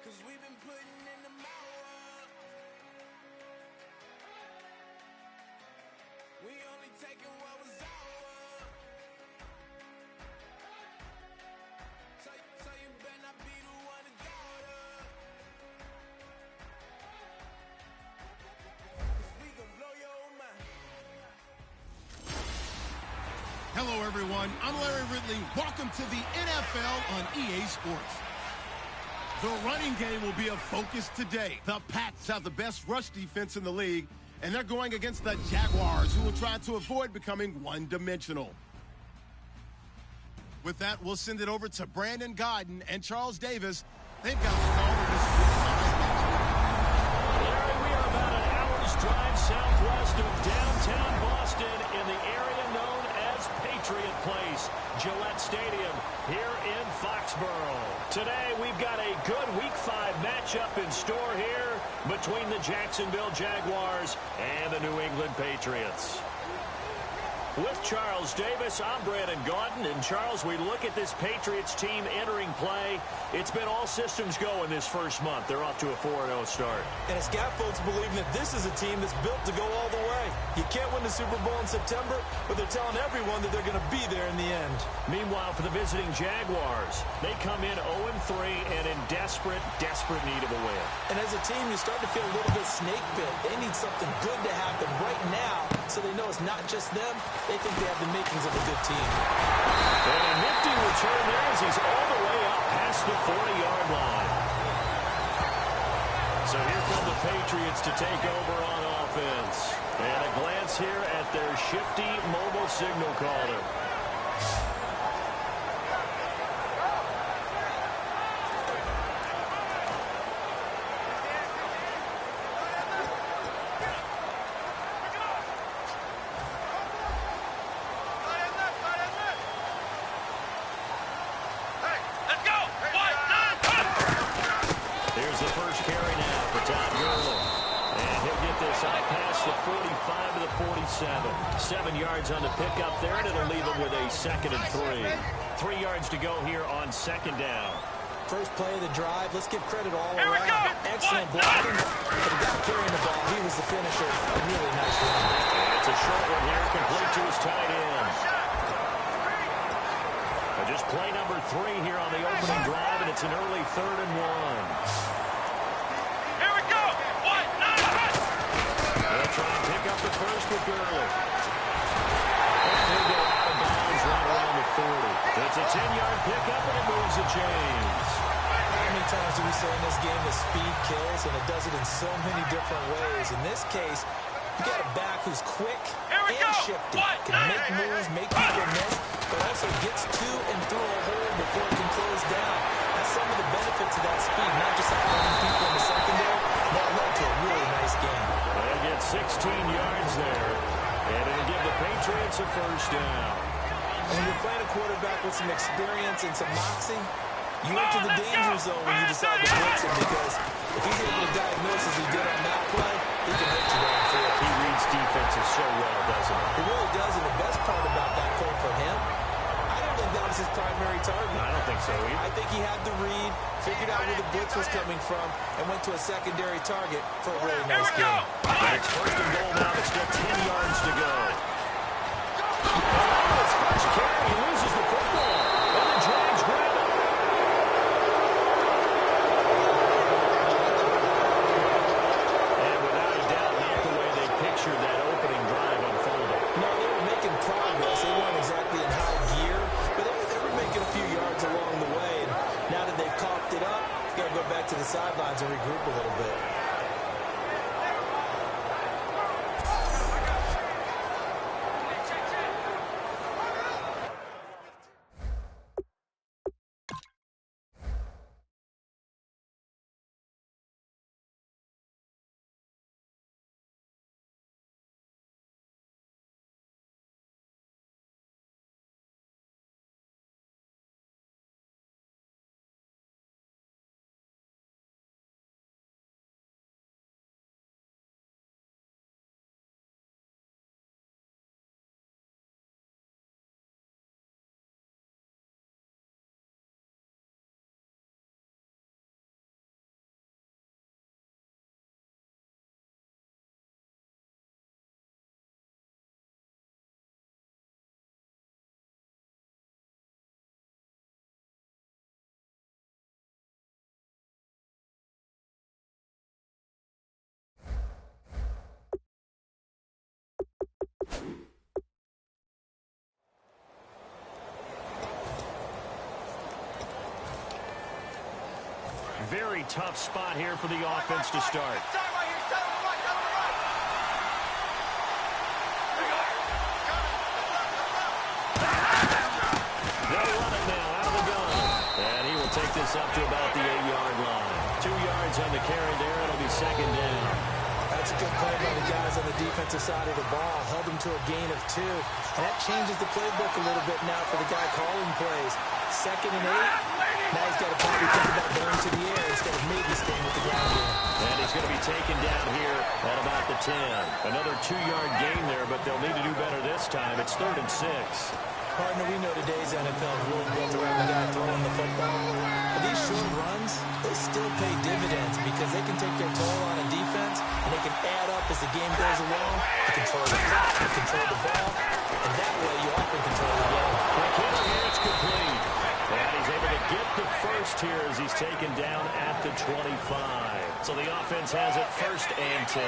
'cause we've been putting in the hours. We only taking what was ours. So you better not be the one to doubt us. 'Cause we gon' blow your mind. Hello, everyone. I'm Larry Ridley. Welcome to the NFL on EA Sports. The running game will be a focus today. The Pats have the best rush defense in the league, and they're going against the Jaguars, who will try to avoid becoming one-dimensional. With that, we'll send it over to Brandon Godden and Charles Davis. They've got the call of this Larry, we are about an hour's drive southwest of downtown Boston in the area known as Patriot Place, Gillette Stadium, here in Foxborough. Today, we've got a good Week 5 matchup in store here between the Jacksonville Jaguars and the New England Patriots. With Charles Davis, I'm Brandon Gaudin. And Charles, we look at this Patriots team entering play. It's been all systems go in this first month. They're off to a 4-0 start. And it's got folks believing that this is a team that's built to go all the way. You can't win the Super Bowl in September, but they're telling everyone that they're going to be there in the end. Meanwhile, for the visiting Jaguars, they come in 0-3 and in desperate need of a win. And as a team, you start to feel a little bit snake bit. They need something good to happen right now so they know it's not just them. They think they have the makings of a good team. And a nifty return there as he's all the way up past the 40-yard line. So here come the Patriots to take over on offense. And a glance here at their shifty mobile signal caller. Here's the first carry now for Todd Gurley. And he'll get this out past the 45 to the 47. 7 yards on the pickup there, and it'll leave him with a 2nd and 3. 3 yards to go here on 2nd down. First play of the drive, let's give credit all around. Excellent blocking, but the guy carrying the ball, he was the finisher. A really nice run. It's a short one here, complete to his tight end. Just play number 3 here on the opening drive, and it's an early 3rd and 1. Here we go! They'll try and pick up the first with Gurley. And he'll go out of bounds right around the 40. It's a 10-yard pickup, and it moves the chains. How many times do we say in this game that speed kills, and it does it in so many different ways? In this case, you got a back who's quick and shifty. Can make moves, make people miss, but also gets to and through a hole before it can close down. That's some of the benefits of that speed, not just outrunning people in the secondary. That led to a really nice game. They'll get 16 yards there, and it'll give the Patriots a first down. And when you're playing a quarterback with some experience and some moxie, you enter the danger zone when you decide to blitz him, because if he's able to diagnose as he did on that play, he can hit you downfield. He reads defenses so well, doesn't he? He really does, and the best part about that play for him, I don't think that was his primary target. I don't think so either. I think he had the read, figured out where the blitz was coming from, and went to a secondary target for a really nice game. And it's 1st and goal now. It's got 10 yards to go. And his first carry, he loses the football. And the Jags grab it. And without a doubt, not the way they pictured that opening drive unfolding. No, they were making progress. They weren't exactly in high gear, but they were making a few yards along the way. And now that they've coughed it up, they've got to go back to the sidelines and regroup a little bit. Very tough spot here for the offense to start. They'll run it now out of the gun. And he will take this up to about the 8-yard line. 2 yards on the carry there. It'll be second down. That's a good play by the guys on the defensive side of the ball. Held them to a gain of 2. And that changes the playbook a little bit now for the guy calling plays. 2nd and 8. Now he's got to probably think about going to the air instead of maybe staying with the ground game. And he's going to be taken down here at about the 10. Another 2-yard gain there, but they'll need to do better this time. It's 3rd and 6. Partner, we know today's NFL is really built around the guy throwing the football. But these short runs, they still pay dividends because they can take their toll on a defense, and they can add up as the game goes along. You control the clock, you control the ball, and that way you often control the game. McKinnon here, it's complete. And he's able to get the first here as he's taken down at the 25. So the offense has it 1st and 10.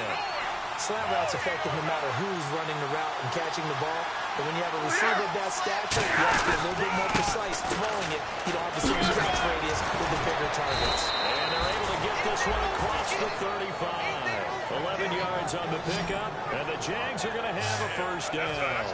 Slant route's effective no matter who's running the route and catching the ball. But when you have a receiver of that stature, you have to be a little bit more precise throwing it. You don't have the same stretch radius with the bigger targets. And they're able to get this one across the 35. 11 yards on the pickup, and the Jags are going to have a 1st down.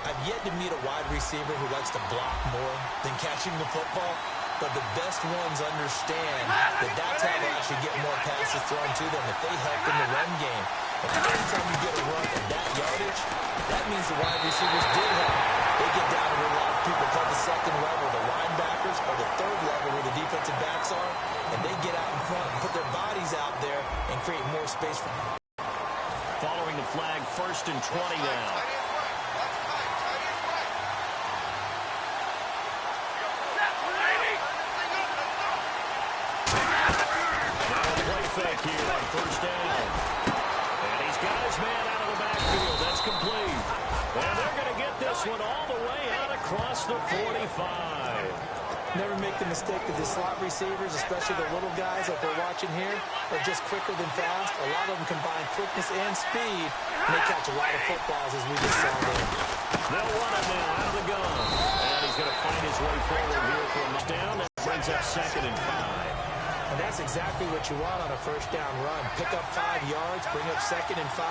I've yet to meet a wide receiver who likes to block more than catching the football. But the best ones understand that that's how they actually get more passes thrown to them if they help in the run game. And every time you get a run at that yardage, that means the wide receivers did help. They get down to what a lot of people call the 2nd level, the linebackers, or the 3rd level where the defensive backs are, and they get out in front and put their bodies out there and create more space for them. Following the flag, 1st and 20 now. Fake here on 1st down. And he's got his man out of the backfield. That's complete. And they're going to get this one all the way out across the 45. Never make the mistake that the slot receivers, especially the little guys like we're watching here, are just quicker than fast. A lot of them combine quickness and speed, and they catch a lot of footballs as we just saw there. They'll run it now out of the gun. And he's going to find his way forward here for a touchdown. That brings up 2nd and 5. And that's exactly what you want on a 1st down run. Pick up 5 yards, bring up 2nd and 5.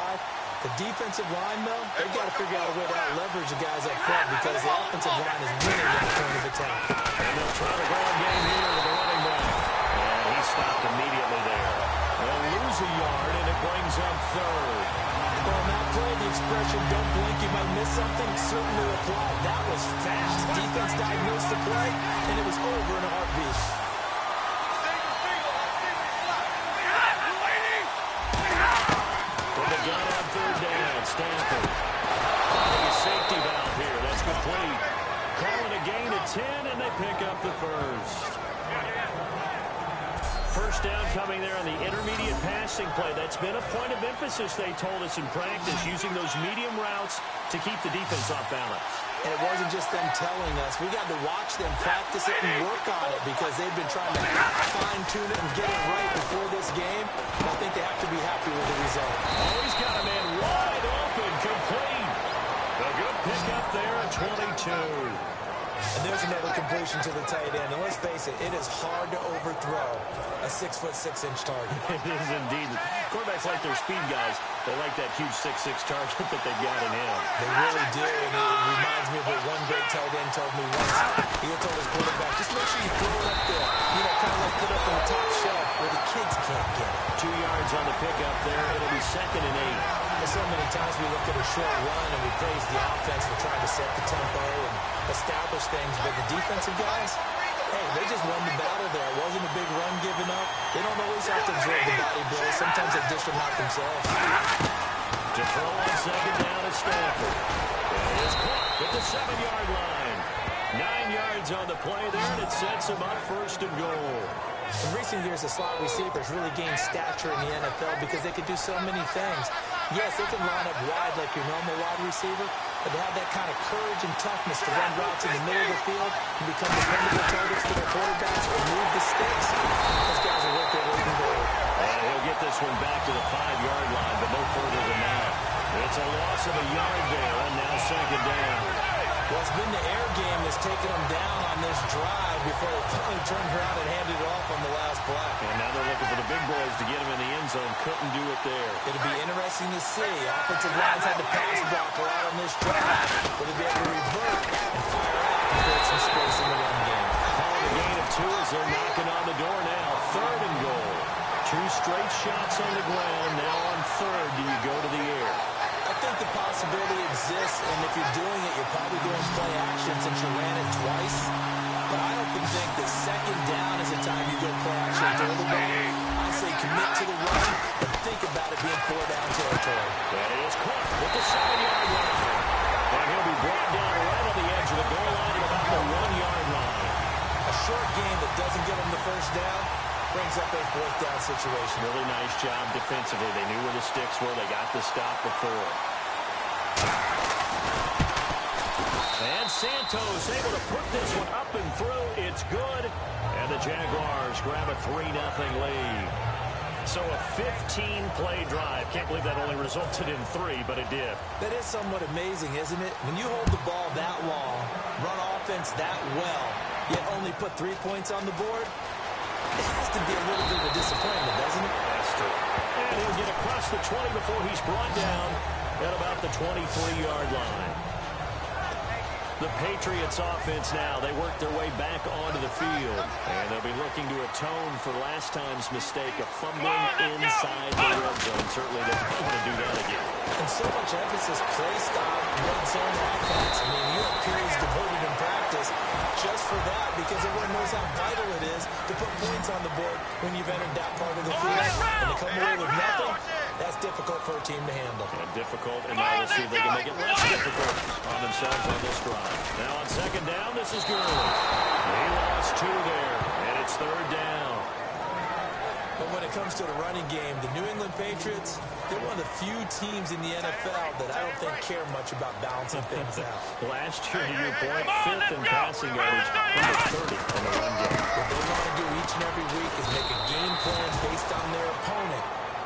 The defensive line, though, they've got to figure out a way to out-leverage the guys up front because the offensive line is winning that point of attack. And they'll try to go on game here with the running back. And he stopped immediately there. They'll lose a yard, and it brings up 3rd. Well, on that play, the expression, don't blink, you might miss something, certainly applied. That was fast. Defense diagnosed the play, and it was over in a heartbeat. Gun on 3rd down, Stanford. Finding a safety valve here, that's complete. Calling a gain of 10, and they pick up the 1st. 1st down coming there on the intermediate passing play. That's been a point of emphasis, they told us in practice, using those medium routes to keep the defense off balance. And it wasn't just them telling us. We got to watch them practice it and work on it because they've been trying to fine-tune it and get it right before this game. And I think they have to be happy with the result. Oh, he's got a man wide open, complete. A good pickup there at 22. And there's another completion to the tight end. And let's face it, it is hard to overthrow a 6'6" target. It is indeed. Quarterbacks like their speed guys. They like that huge 6'6" target that they've got in him. They really do. And it reminds me of what one great tight end told me once. He told his quarterback, just make sure you throw it up there. You know, kind of like put it up on the top shelf where the kids can't get it. 2 yards on the pickup there. It'll be 2nd and 8. So many times we look at a short run and we praise the offense for trying to set the tempo and establish things, but the defensive guys, hey, they just won the battle there. It wasn't a big run given up. They don't always have to absorb the body blows. Sometimes they dish them out themselves. To throw on 2nd down at Stanford. And it is caught at the 7-yard line. 9 yards on the play there, and it sets them up 1st and goal. In recent years, the slot receivers really gained stature in the NFL because they could do so many things. Yes, they can line up wide like your normal wide receiver, but to have that kind of courage and toughness to run routes in the middle of the field and become dependable targets to their quarterbacks or move the sticks, those guys are worth their weight in gold. And he'll get this one back to the 5-yard line, but no further than that. It's a loss of a yard there, and now 2nd down. Well, it's been the air game that's taken them down on this drive before they finally turned around and handed it off on the last play. And now they're looking for the big boys to get him in the end zone. Couldn't do it there. It'll be interesting to see. Offensive lines had to pass block a lot on this drive. Will they be able to revert and fire out and create some space in the run game? Call the gain of 2 as they're knocking on the door now. 3rd and goal. 2 straight shots on the ground. Now on 3rd, do you go to the air? I think the possibility exists, and if you're doing it, you're probably doing play action since you ran it twice. But I don't think that 2nd down is the time you go play action throw the ball. I say commit to the run and think about it being 4 down territory. And it is caught with the 7-yard line. And he'll be brought down right on the edge of the goal line at about the 1-yard line. A short game that doesn't give them the 1st down brings up a 4th down situation. Really nice job defensively. They knew where the sticks were. They got the stop before. And Santos able to put this one up and through. It's good. And the Jaguars grab a 3-0 lead. So a 15-play drive. Can't believe that only resulted in 3, but it did. That is somewhat amazing, isn't it? When you hold the ball that long, run offense that well, yet only put 3 points on the board, it has to be a little bit of a disappointment, doesn't it? Has to. And he'll get across the 20 before he's brought down at about the 23-yard line. The Patriots offense now, they work their way back onto the field. And they'll be looking to atone for last time's mistake of fumbling inside the red zone. Certainly they don't want to do that again. And so much emphasis placed on red zone offense. I mean, you have periods devoted in practice just for that because everyone knows how vital it is to put points on the board when you've entered that part of the field. And to come away with nothing, that's difficult for a team to handle. And difficult, and now we'll see if they can make it less difficult on themselves on this drive. Now on 2nd down, this is Gurley. He lost 2 there, and it's 3rd down. But when it comes to the running game, the New England Patriots, they're one of the few teams in the NFL that I don't think care much about balancing things out. Last year, to your point, 5th in passing yardage, number 30 in the run game. What they want to do each and every week is make a game plan based on their opponent,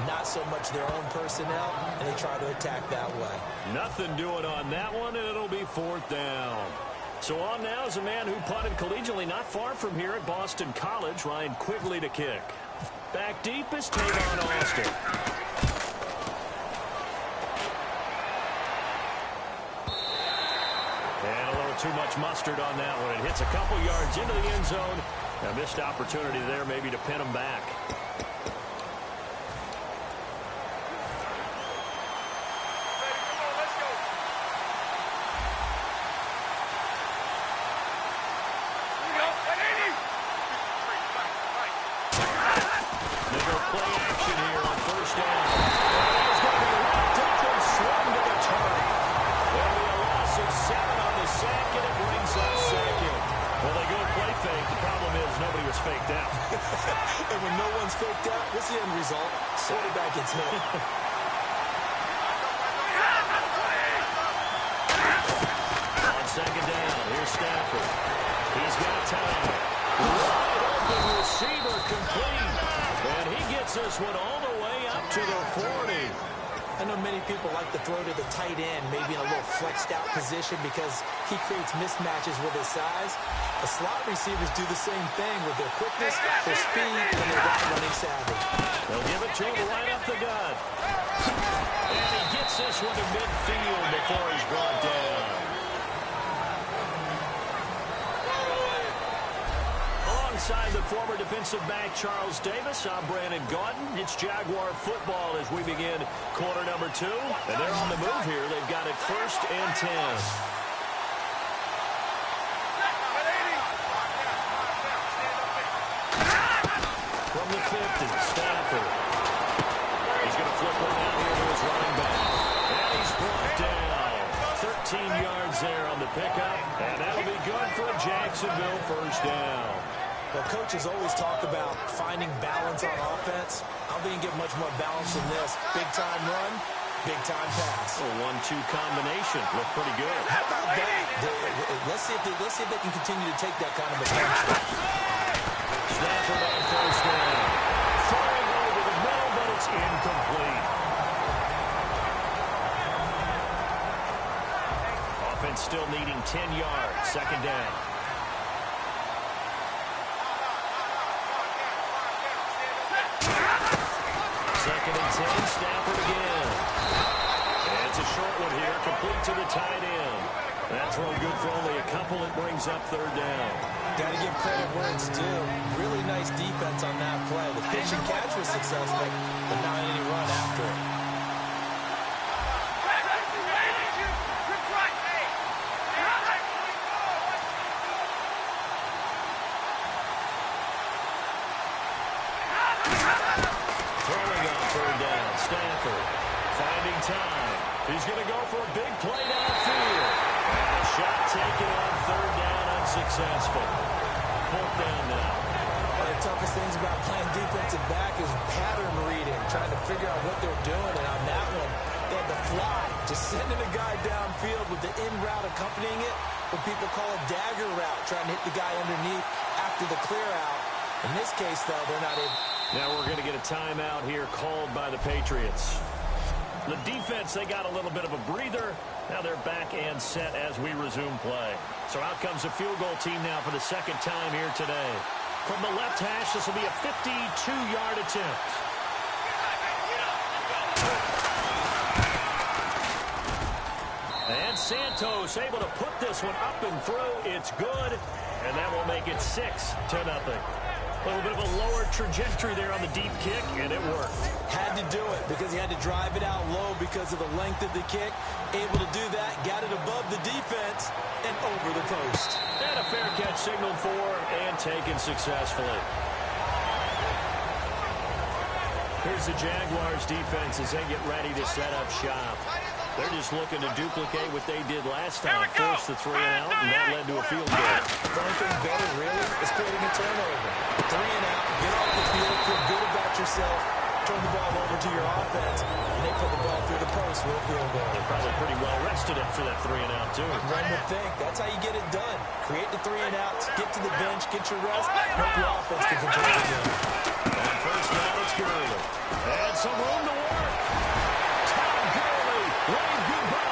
not so much their own personnel, and they try to attack that way. Nothing doing on that one, and it'll be 4th down. So on now is a man who punted collegially not far from here at Boston College, Ryan Quigley to kick. Back deep is Tavon Austin. And a little too much mustard on that one. It hits a couple yards into the end zone. A missed opportunity there maybe to pin him back. Faked out. And when no one's faked out, what's the end result? Quarterback gets hit. On 2nd down, here's Stafford. He's got time. Wide open receiver complete. And he gets this one all the way up to the 40. I know many people like to throw to the tight end, maybe in a little flexed out position because he creates mismatches with his size. The slot receivers do the same thing with their quickness, their speed, and their running savvy. They'll give it to him right up the gut. And he gets this one to midfield before he's brought down. Alongside the former defensive back Charles Davis, I'm Brandon Gaudin. It's Jaguar football as we begin quarter number 2. And they're on the move here. They've got it 1st and 10. From the 50, Stafford. He's going to flip it out here to his running back. And he's brought down. 13 yards there on the pickup. And that'll be good for a Jacksonville 1st down. Well, coaches always talk about finding balance on offense. I don't think you can get much more balance than this. Big-time run, big-time pass. A 1-2 combination. Looked pretty good. How about that? Let's see if they can continue to take that kind of attention. Stafford on 1st down. Throwing over the middle, but it's incomplete. Offense still needing 10 second down. Second and 10, Stafford again. And it's a short one here, complete to the tight end. That's throw good for only a couple. It brings up third down. Got to give credit where it's due. Really nice defense on that play. The pitch and catch was successful, but not any run after it. Throwing on third down, Stafford finding time. He's going to go for a big play downfield. And a shot taken on third down, unsuccessful. Fourth down now. One of the toughest things about playing defensive back is pattern reading, trying to figure out what they're doing. And on that one, they had to fly, just sending a guy downfield with the in route accompanying it, what people call a dagger route, trying to hit the guy underneath after the clear out. In this case, though, they're not able. Now we're going to get a timeout here called by the Patriots. The defense, they got a little bit of a breather. Now they're back and set as we resume play. So out comes a field goal team now for the second time here today. From the left hash, this will be a 52-yard attempt. And Santos able to put this one up and through. It's good, and that will make it 6-0. A little bit of a lower trajectory there on the deep kick, and it worked. Had to do it because he had to drive it out low because of the length of the kick. Able to do that, got it above the defense, and over the post. And a fair catch signaled for and taken successfully. Here's the Jaguars defense as they get ready to set up shop. They're just looking to duplicate what they did last time, force the 3 and out, and that led to a field goal. The only thing better, really, is creating a turnover. 3 and out, get off the field, feel good about yourself, turn the ball over to your offense, and they put the ball through the post with a field goal. They're probably pretty well rested after that 3 and out, too. One would think. That's how you get it done. Create the 3 and outs, get to the bench, get your rest, hope your offense can control the game. On first down, it's Gurley. And some room to work. Tom Gurley, wave goodbye.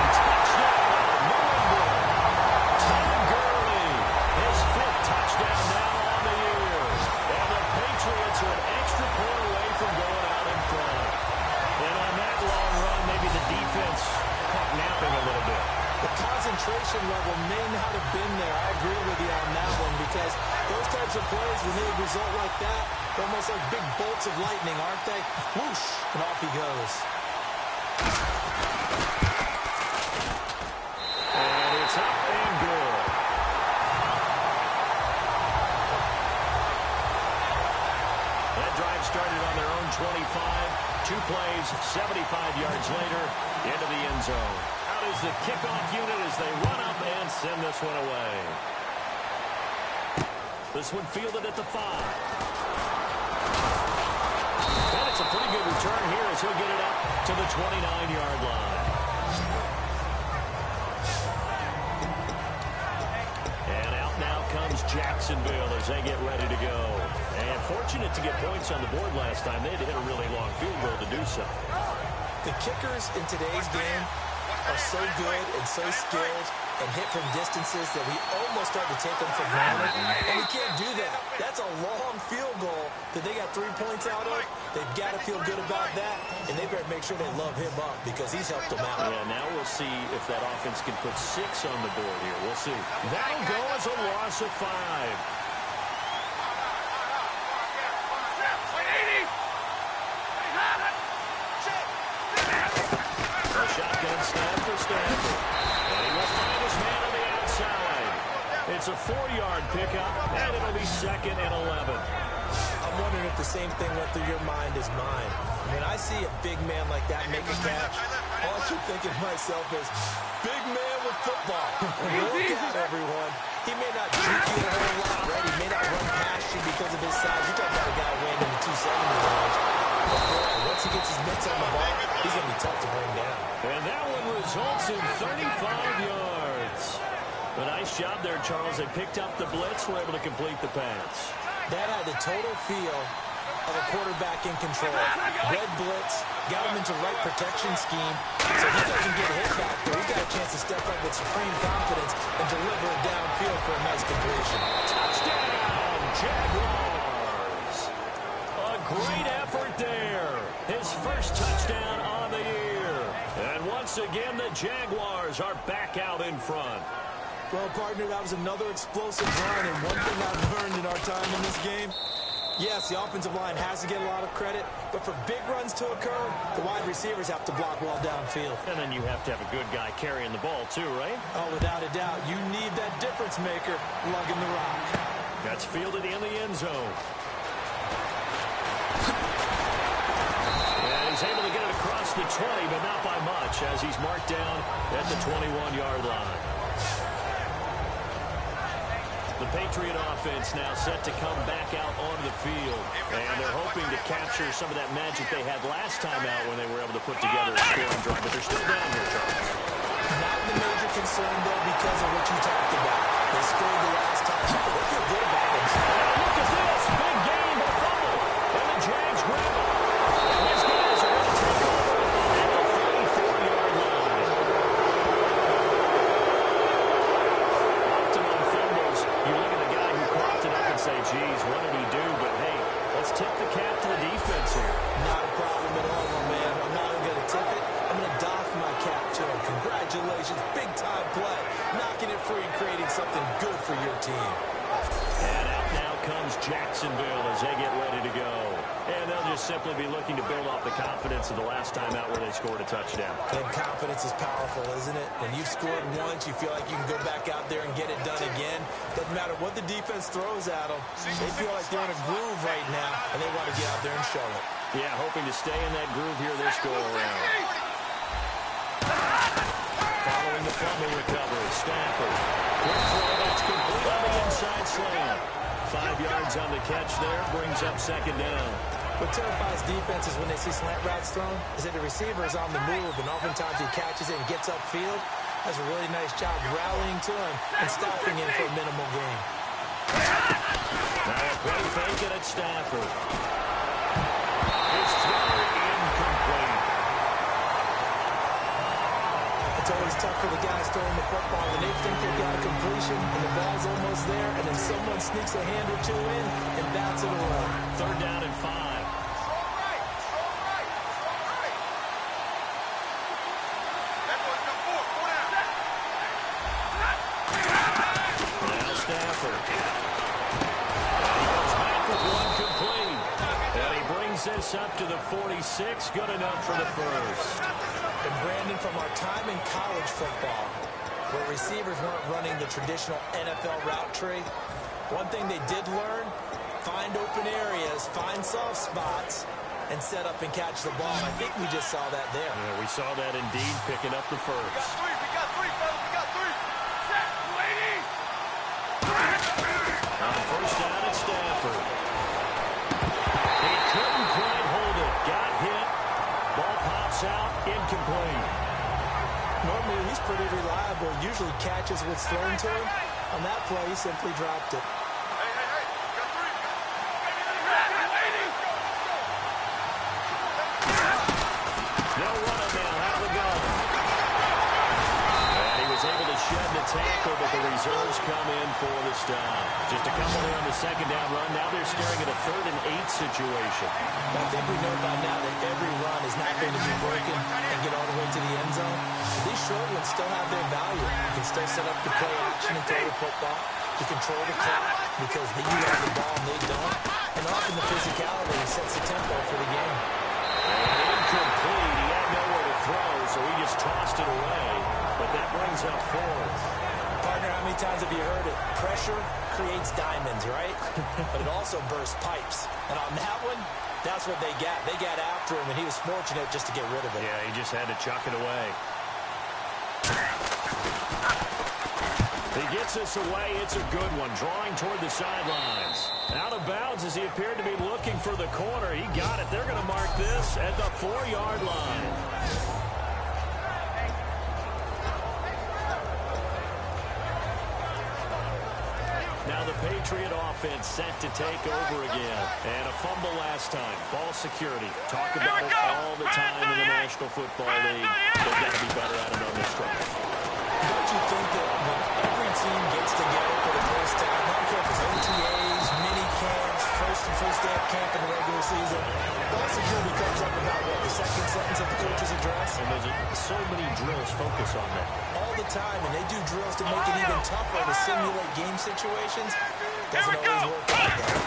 Touchdown, New England. Tom Gurley, his 5th touchdown now on the year. And the Patriots are an extra point away from going out in front. And on that long run, maybe the defense caught napping a little bit. The concentration level may not have been there. I agree with you on that one because those types of plays, when they result like that, they're almost like big bolts of lightning, aren't they? Whoosh, and off he goes. And it's up and good. That drive started on their own 25. 2 plays, 75 yards later, into the end zone. Out is the kickoff unit as they run up and send this one away. This one fielded at the 5. And it's a pretty good return here as he'll get it up to the 29-yard line. And out now comes Jacksonville as they get ready to go. And fortunate to get points on the board last time. They had to hit a really long field goal to do so. The kickers in today's game are so good and so skilled and hit from distances that we almost start to take them for granted. And we can't do that. That's a long field goal that they got 3 points out of. They've got to feel good about that, and they better make sure they love him up because he's helped them out. Yeah, now we'll see if that offense can put 6 on the board here. We'll see. That'll go as a loss of 5. Shotgun snap for Stafford. And he will find his man on the outside. It's a 4-yard pickup, and it'll be 2nd and 11. I'm wondering if the same thing went through your mind as mine. When I see a big man like that make a catch, all I keep thinking to myself is, big man with football. Look out, everyone. He may not juke you a whole lot, right? He may not run past you because of his size. You're talking about a guy weighing in the 270 range. But boy, once he gets his mitts on the ball, he's going to be tough to bring down. And that one results in 35 yards. A nice job there, Charles. They picked up the blitz, were able to complete the pass. That had the total feel of a quarterback in control. Red blitz, got him into right protection scheme, so he doesn't get hit back there. He's got a chance to step up with supreme confidence and deliver it downfield for a nice completion. Touchdown, Jaguars. A great effort there. His first touchdown on the year. And once again, the Jaguars are back out in front. Well, partner, that was another explosive run, and one thing I've learned in our time in this game, yes, the offensive line has to get a lot of credit, but for big runs to occur, the wide receivers have to block well downfield. And then you have to have a good guy carrying the ball too, right? Oh, without a doubt. You need that difference maker lugging the rock. That's fielded in the end zone. And he's able to get it across the 20, but not by much, as he's marked down at the 21-yard line. The Patriot offense now set to come back out onto the field, and they're hoping to capture some of that magic they had last time out when they were able to put together a scoring drive, but they're still down here, Charles. Not the major concern, though, because of what you talked about. They scored the last time. They feel good about themselves. Look at this. Big game, a fumble. And the Jags grab it. And these guys are going to take over at the 34-yard line. Often on fumbles, you look at the guy who coughed it up and say, geez, what did he do? But, hey, let's tip the cap to the defense here. Not a problem at all, my man. I'm not even going to tip it. I'm going to doff my cap to him. Congratulations. Big-time play. Knocking it free and creating something good for your team. And out now comes Jacksonville as they get ready to go. And they'll just simply be looking to build off the confidence of the last time out where they scored a touchdown. And confidence is powerful, isn't it? When you've scored once, you feel like you can go back out there and get it done again. Doesn't matter what the defense throws at them. They feel like they're in a groove right now, and they want to get out there and show it. Yeah, hoping to stay in that groove here this go-around. Following the fumble recovery, Stafford. Quick throw, that's complete on the inside slant. 5 yards on the catch there, brings up second down. What terrifies defenses when they see slant routes thrown is that the receiver is on the move, and oftentimes he catches it and gets upfield. Does a really nice job rallying to him and stopping him for a minimal gain. Now a play fake it at Stafford. His throw incomplete. It's always tough for the guys throwing the football when they think they've got a completion and the ball's almost there, and then someone sneaks a hand or two in and bats it away. Third down and 5. Now Stafford. He goes back with one complete. And he brings this up to the 46. Good enough for the first. And Brandon, from our time in college football, where receivers weren't running the traditional NFL route tree, one thing they did learn, find open areas, find soft spots, and set up and catch the ball. I think we just saw that there. Yeah, we saw that indeed, picking up the first. We got three, fellas. We got three. Set, lady. On first down at Stafford. He couldn't quite hold it. Got hit. Ball pops out. Incomplete. Normally, he's pretty reliable. Usually catches what's thrown to him. On that play, he simply dropped it. Hey. We got three. They'll run it now. Have the gun. And he was able to shed the tackle, but the reserves come in for the stop. Just a couple there on the second down run. Now they're staring at a 3rd and 8 situation. I think we know by now that every run is not going to be broken and get all the way to the end zone. These short ones still have their value. You can still set up the play action and throw the football. You control the clock because you have the ball and they don't. And often the physicality sets the tempo for the game. And incomplete. He had nowhere to throw, so he just tossed it away. But that brings up 4th. Partner, how many times have you heard it? Pressure creates diamonds, right? But it also bursts pipes. And on that one, that's what they got. They got after him, and he was fortunate just to get rid of it. Yeah, he just had to chuck it away. He gets this away. It's a good one. Drawing toward the sidelines. Out of bounds as he appeared to be looking for the corner. He got it. They're going to mark this at the 4-yard line. Now the Patriot offense set to take over again. And a fumble last time. Ball security. Talk about it all the time in the National Football League. They've got to be better at it on this drive. Don't you think that when every team gets together for the first time, I don't care if it's OTAs, mini camps, first day of camp in the regular season, ball security comes up about, what, the second sentence of the coach's address? And there's so many drills focus on that. All the time, and they do drills to make it even tougher to simulate game situations. Doesn't always work out, though.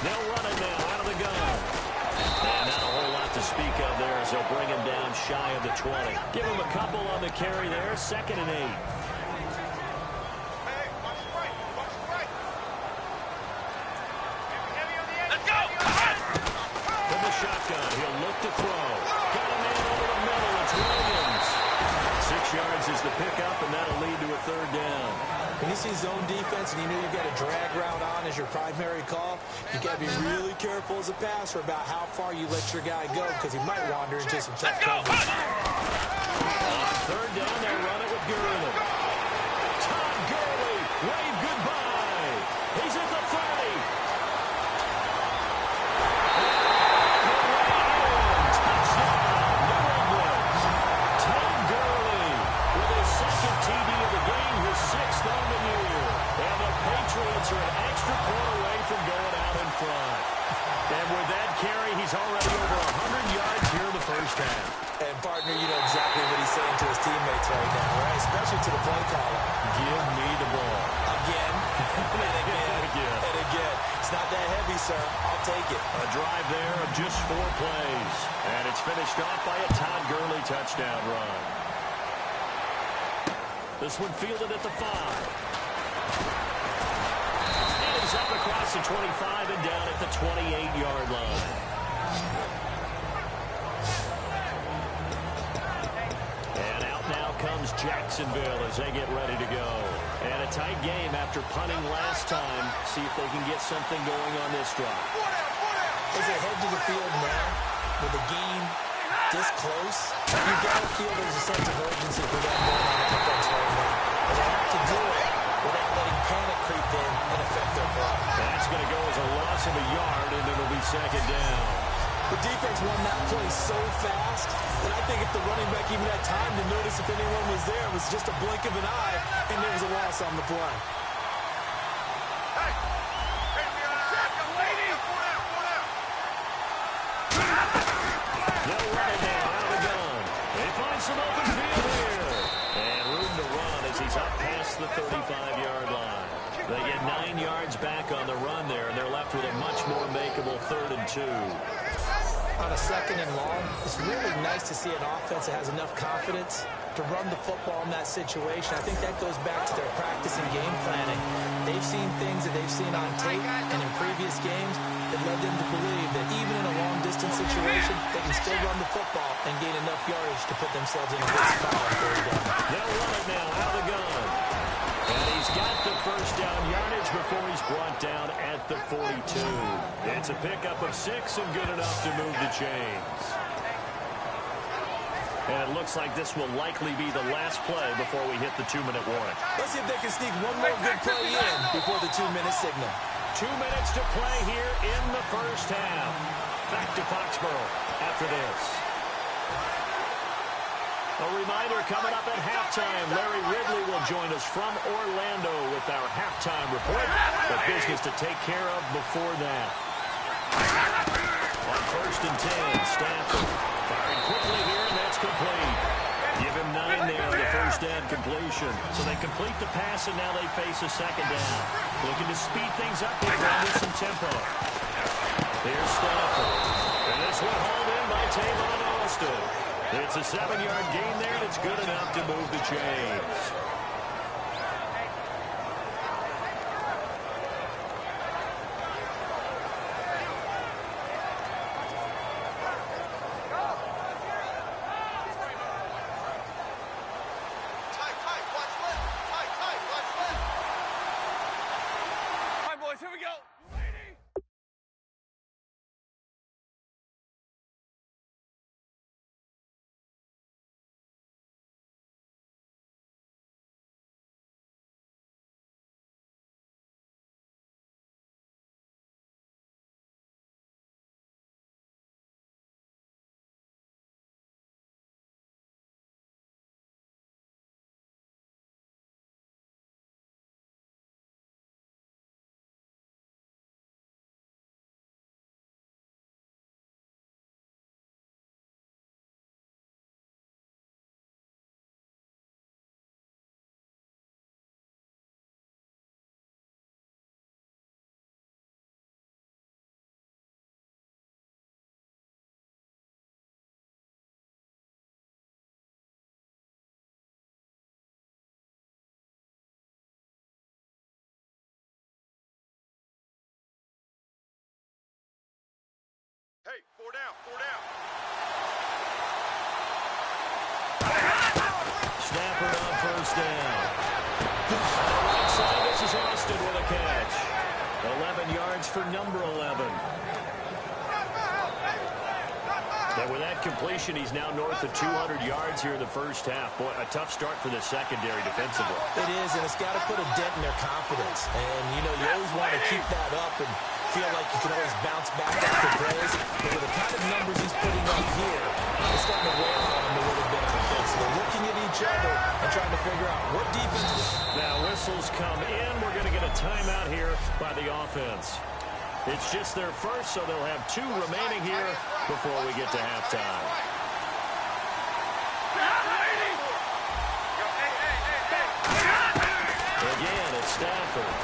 They'll run it now out of the gun. And not a whole lot to speak of there as they'll bring him down shy of the 20. Give him a couple on the carry there, 2nd and 8. From the shotgun, he'll look to throw. Got a man over the middle. It's Williams. 6 yards is the pickup, and that'll lead to a 3rd down. When you see zone defense and you know you've got a drag route on as your primary call, you got to be really careful as a passer about how far you let your guy go because he might wander into some tough coverage. On 3rd down, they run it with Gurley. Todd Gurley, wave goodbye. He's at the 30. Patriots are an extra point away from going out in front. And with that carry, he's already over 100 yards here in the first half. And, partner, you know exactly what he's saying to his teammates right now, right? Especially to the play caller. Give me the ball. Again, and again, and again. It's not that heavy, sir. I'll take it. A drive there of just 4 plays. And it's finished off by a Todd Gurley touchdown run. This one fielded at the 5. Up across the 25 and down at the 28-yard line. And out now comes Jacksonville as they get ready to go. And a tight game after punting last time. See if they can get something going on this drive. As they head to the field now, with the game this close, you got to feel there's a sense of urgency for them going on offense right now. But they have to do it without letting panic creep in and affect their play. That's going to go as a loss of a yard, and it'll be 2nd down. The defense won that play so fast that I think if the running back even had time to notice if anyone was there, it was just a blink of an eye, and there was a loss on the play. They'll run it now out of the gun. They find some open field here. And room to run as he's up past the 35-yard line. They get 9 yards back on the run there, and they're left with a much more makeable 3rd and 2. On a 2nd and long, it's really nice to see an offense that has enough confidence to run the football in that situation. I think that goes back to their practice and game planning. They've seen things that they've seen on tape and in previous games that led them to believe that even in a long-distance situation, they can still run the football and gain enough yardage to put themselves in a good spot on 3rd down. They'll run it now out of the gun. And he's got the 1st down yardage before he's brought down at the 42. It's a pickup of 6 and good enough to move the chains. And it looks like this will likely be the last play before we hit the 2-minute warning. Let's see if they can sneak one more good play in before the 2-minute signal. 2 minutes to play here in the first half. Back to Foxborough after this. A reminder coming up at halftime, Larry Ridley will join us from Orlando with our halftime report. But business to take care of before that. On 1st and 10, Stafford firing quickly here, and that's complete. Give him 9 there, the 1st down completion. So they complete the pass, and now they face a 2nd down. Looking to speed things up here with some tempo. Here's Stafford. And this one hauled in by Tavon Austin. It's a 7-yard gain there, and it's good enough to move the chains. Hey, 4 down, 4 down. Stafford on first down. Right side, this is Austin with a catch. 11 yards for number 11. And with that completion, he's now north of 200 yards here in the first half. Boy, a tough start for the secondary defensively. It is, and it's got to put a dent in their confidence. And, you know, you always want to keep that up and feel like you can always bounce back after plays. But with the kind of numbers he's putting up here, it's starting to wear on him a little bit offensively. Looking at each other and trying to figure out what defense. Now whistles come in. We're going to get a timeout here by the offense. It's just their first, so they'll have 2 remaining here before we get to halftime. Again, it's Stafford.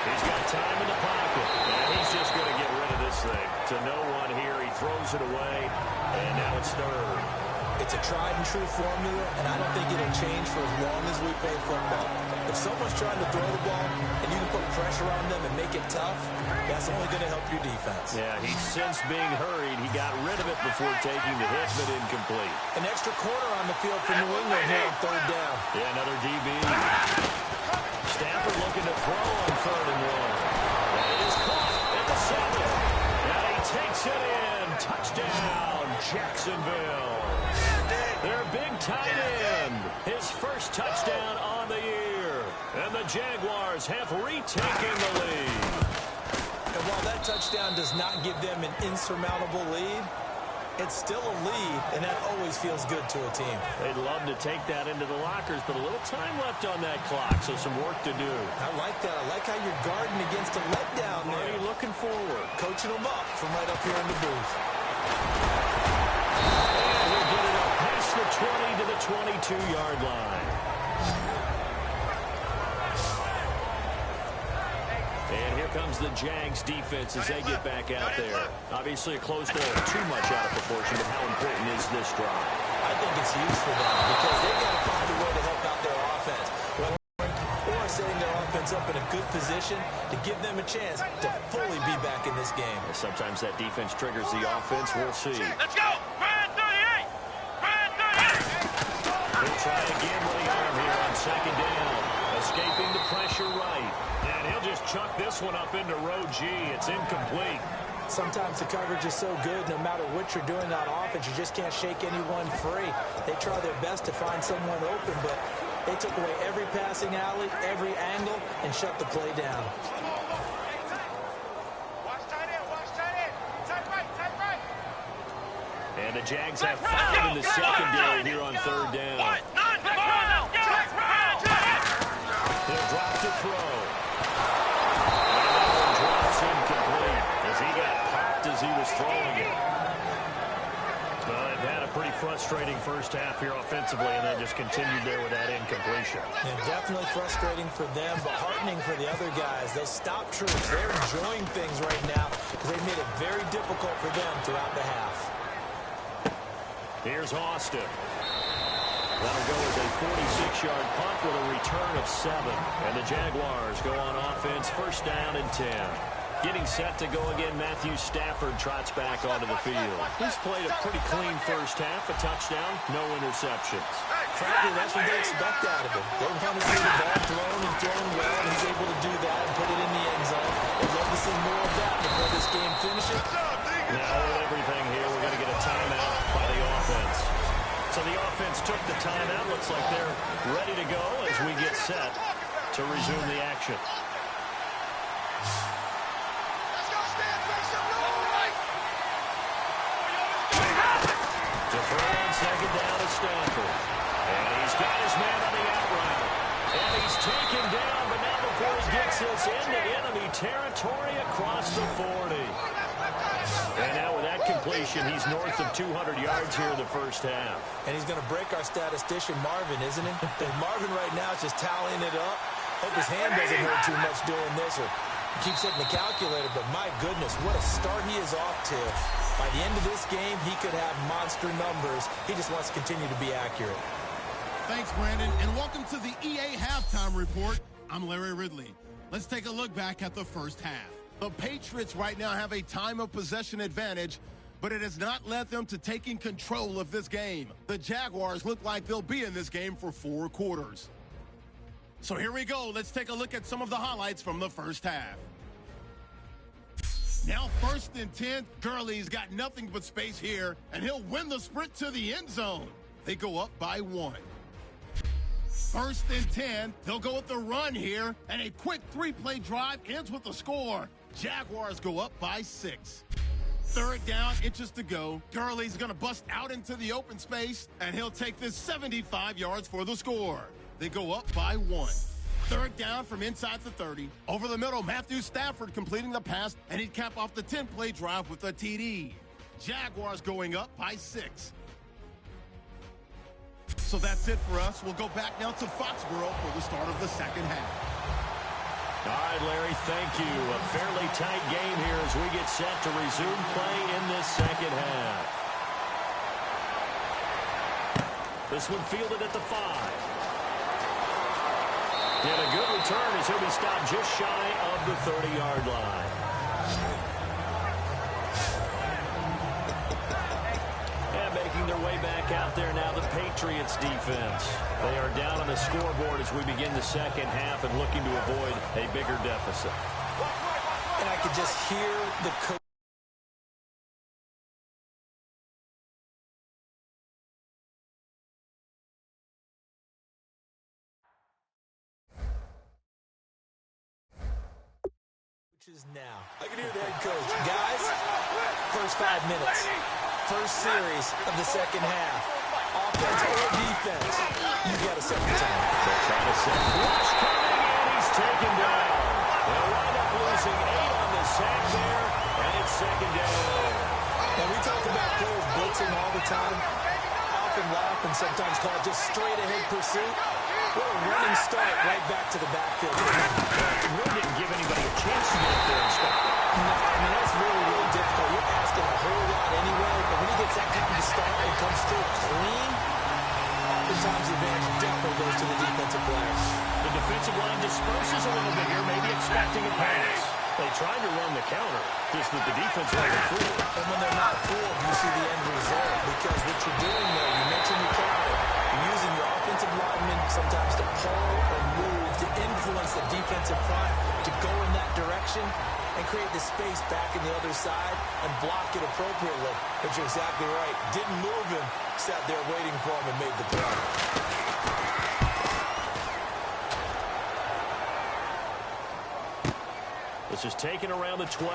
He's got time in the pocket, and he's just going to get rid of this thing. To no one here, he throws it away, and now it's third. It's a tried-and-true formula, and I don't think it'll change for as long as we play football. If someone's trying to throw the ball and you can put pressure on them and make it tough, that's only going to help your defense. Yeah, he's since being hurried. He got rid of it before taking the hit, but incomplete. An extra corner on the field for New England here on third down. Yeah, another DB. Stafford looking to throw on 3rd and 1. And it is caught at the 7. And he takes it in. Touchdown, Jacksonville. Their big tight end. His first touchdown on the year. And the Jaguars have retaken the lead. And while that touchdown does not give them an insurmountable lead, it's still a lead, and that always feels good to a team. They'd love to take that into the lockers, but a little time left on that clock, so some work to do. I like that. I like how you're guarding against a letdown there. Marty looking forward. Coaching them up from right up here in the booth. And we get it up past the 20 to the 22-yard line. And here comes the Jags defense as they get back out there. Obviously a close ball, too much out of proportion, but how important is this drive? I think it's huge for them because they've got to find a way to help out their offense. Or setting their offense up in a good position to give them a chance to fully be back in this game. Sometimes that defense triggers the offense. We'll see. Let's go! Brand 38! Brand 38! He'll try again with the arm here on 2nd down. Escaping the pressure right. And he'll just chuck this one up into row G. It's incomplete. Sometimes the coverage is so good, no matter what you're doing on offense, you just can't shake anyone free. They try their best to find someone open, but they took away every passing alley, every angle, and shut the play down. Watch tight end, watch tight end. Tight right, tight right. And the Jags have 5 in the secondary here on 3rd down. He'll drop to throw. And that one drops incomplete as he got popped as he was throwing it. Well, they've had a pretty frustrating first half here offensively, and then just continued there with that incompletion. And definitely frustrating for them, but heartening for the other guys. Those stop troops, they're enjoying things right now because they've made it very difficult for them throughout the half. Here's Austin. That'll go as a 46-yard punt with a return of 7. And the Jaguars go on offense, 1st down and 10. Getting set to go again, Matthew Stafford trots back onto the field. He's played a pretty clean first half, a touchdown, no interceptions. Frankly, that's what they expect out of him. They want to see the ball thrown and thrown well, and he's able to do that and put it in the end zone. They'd love to see more of that before this game finishes. Now with everything here, we're going to get a timeout by the offense. So the offense took the timeout. Looks like they're ready to go as we get set to resume the action. To throw on 2nd down is Stafford. And he's got his man on the out route. And he's taken down, but now before he gets this into enemy territory across the 40. And now with that completion, he's north of 200 yards here in the first half. And he's going to break our statistician, Marvin, isn't he? And Marvin right now is just tallying it up. Hope his hand doesn't hurt too much doing this, or keeps hitting the calculator. But my goodness, what a start he is off to. By the end of this game, he could have monster numbers. He just wants to continue to be accurate. Thanks, Brandon, and welcome to the EA Halftime Report. I'm Larry Ridley. Let's take a look back at the first half. The Patriots right now have a time of possession advantage, but it has not led them to taking control of this game. The Jaguars look like they'll be in this game for 4 quarters. So here we go. Let's take a look at some of the highlights from the first half. Now 1st and 10. Gurley's got nothing but space here, and he'll win the sprint to the end zone. They go up by 1. 1st and 10. They'll go with the run here, and a quick 3-play drive ends with a score. Jaguars go up by 6. 3rd down, inches to go. Gurley's going to bust out into the open space, and he'll take this 75 yards for the score. They go up by 1. 3rd down from inside the 30. Over the middle, Matthew Stafford completing the pass, and he'd cap off the 10-play drive with a TD. Jaguars going up by 6. So that's it for us. We'll go back now to Foxborough for the start of the second half. All right, Larry, thank you. A fairly tight game here as we get set to resume play in this second half. This one fielded at the 5. And a good return as he'll be stopped just shy of the 30-yard line. And making their way back out there now, the Patriots defense. They are down on the scoreboard as we begin the second half and looking to avoid a bigger deficit. And I could just hear the coach. Now, I can hear the head coach. Guys, first 5 minutes. First series of the second half. Offense or defense, you got to set the time. They're trying to set flush coming, and he's taken down. They'll wind up losing 8 on the sack there, and it's second down. And we talk about players blitzing all the time. Often laugh and sometimes call it just straight ahead pursuit. What a running start right back to the backfield. It really didn't give anybody a chance to get up there and stop. No, I mean, that's really, really difficult. You're asking a whole lot anyway, but when he gets that time to start and comes through clean, the time's advantage definitely goes to the defensive players. The defensive line disperses a little bit here, maybe expecting a pass. They tried to run the counter, just that the defense wasn't fooled. And when they're not fooled, you see the end result, because what you're doing there, you mentioned the counter, you're using your offensive linemen sometimes to pull or move, to influence the defensive front, to go in that direction, and create the space back in the other side and block it appropriately. But you're exactly right. Didn't move him, sat there waiting for him and made the play. This is taken around the 12.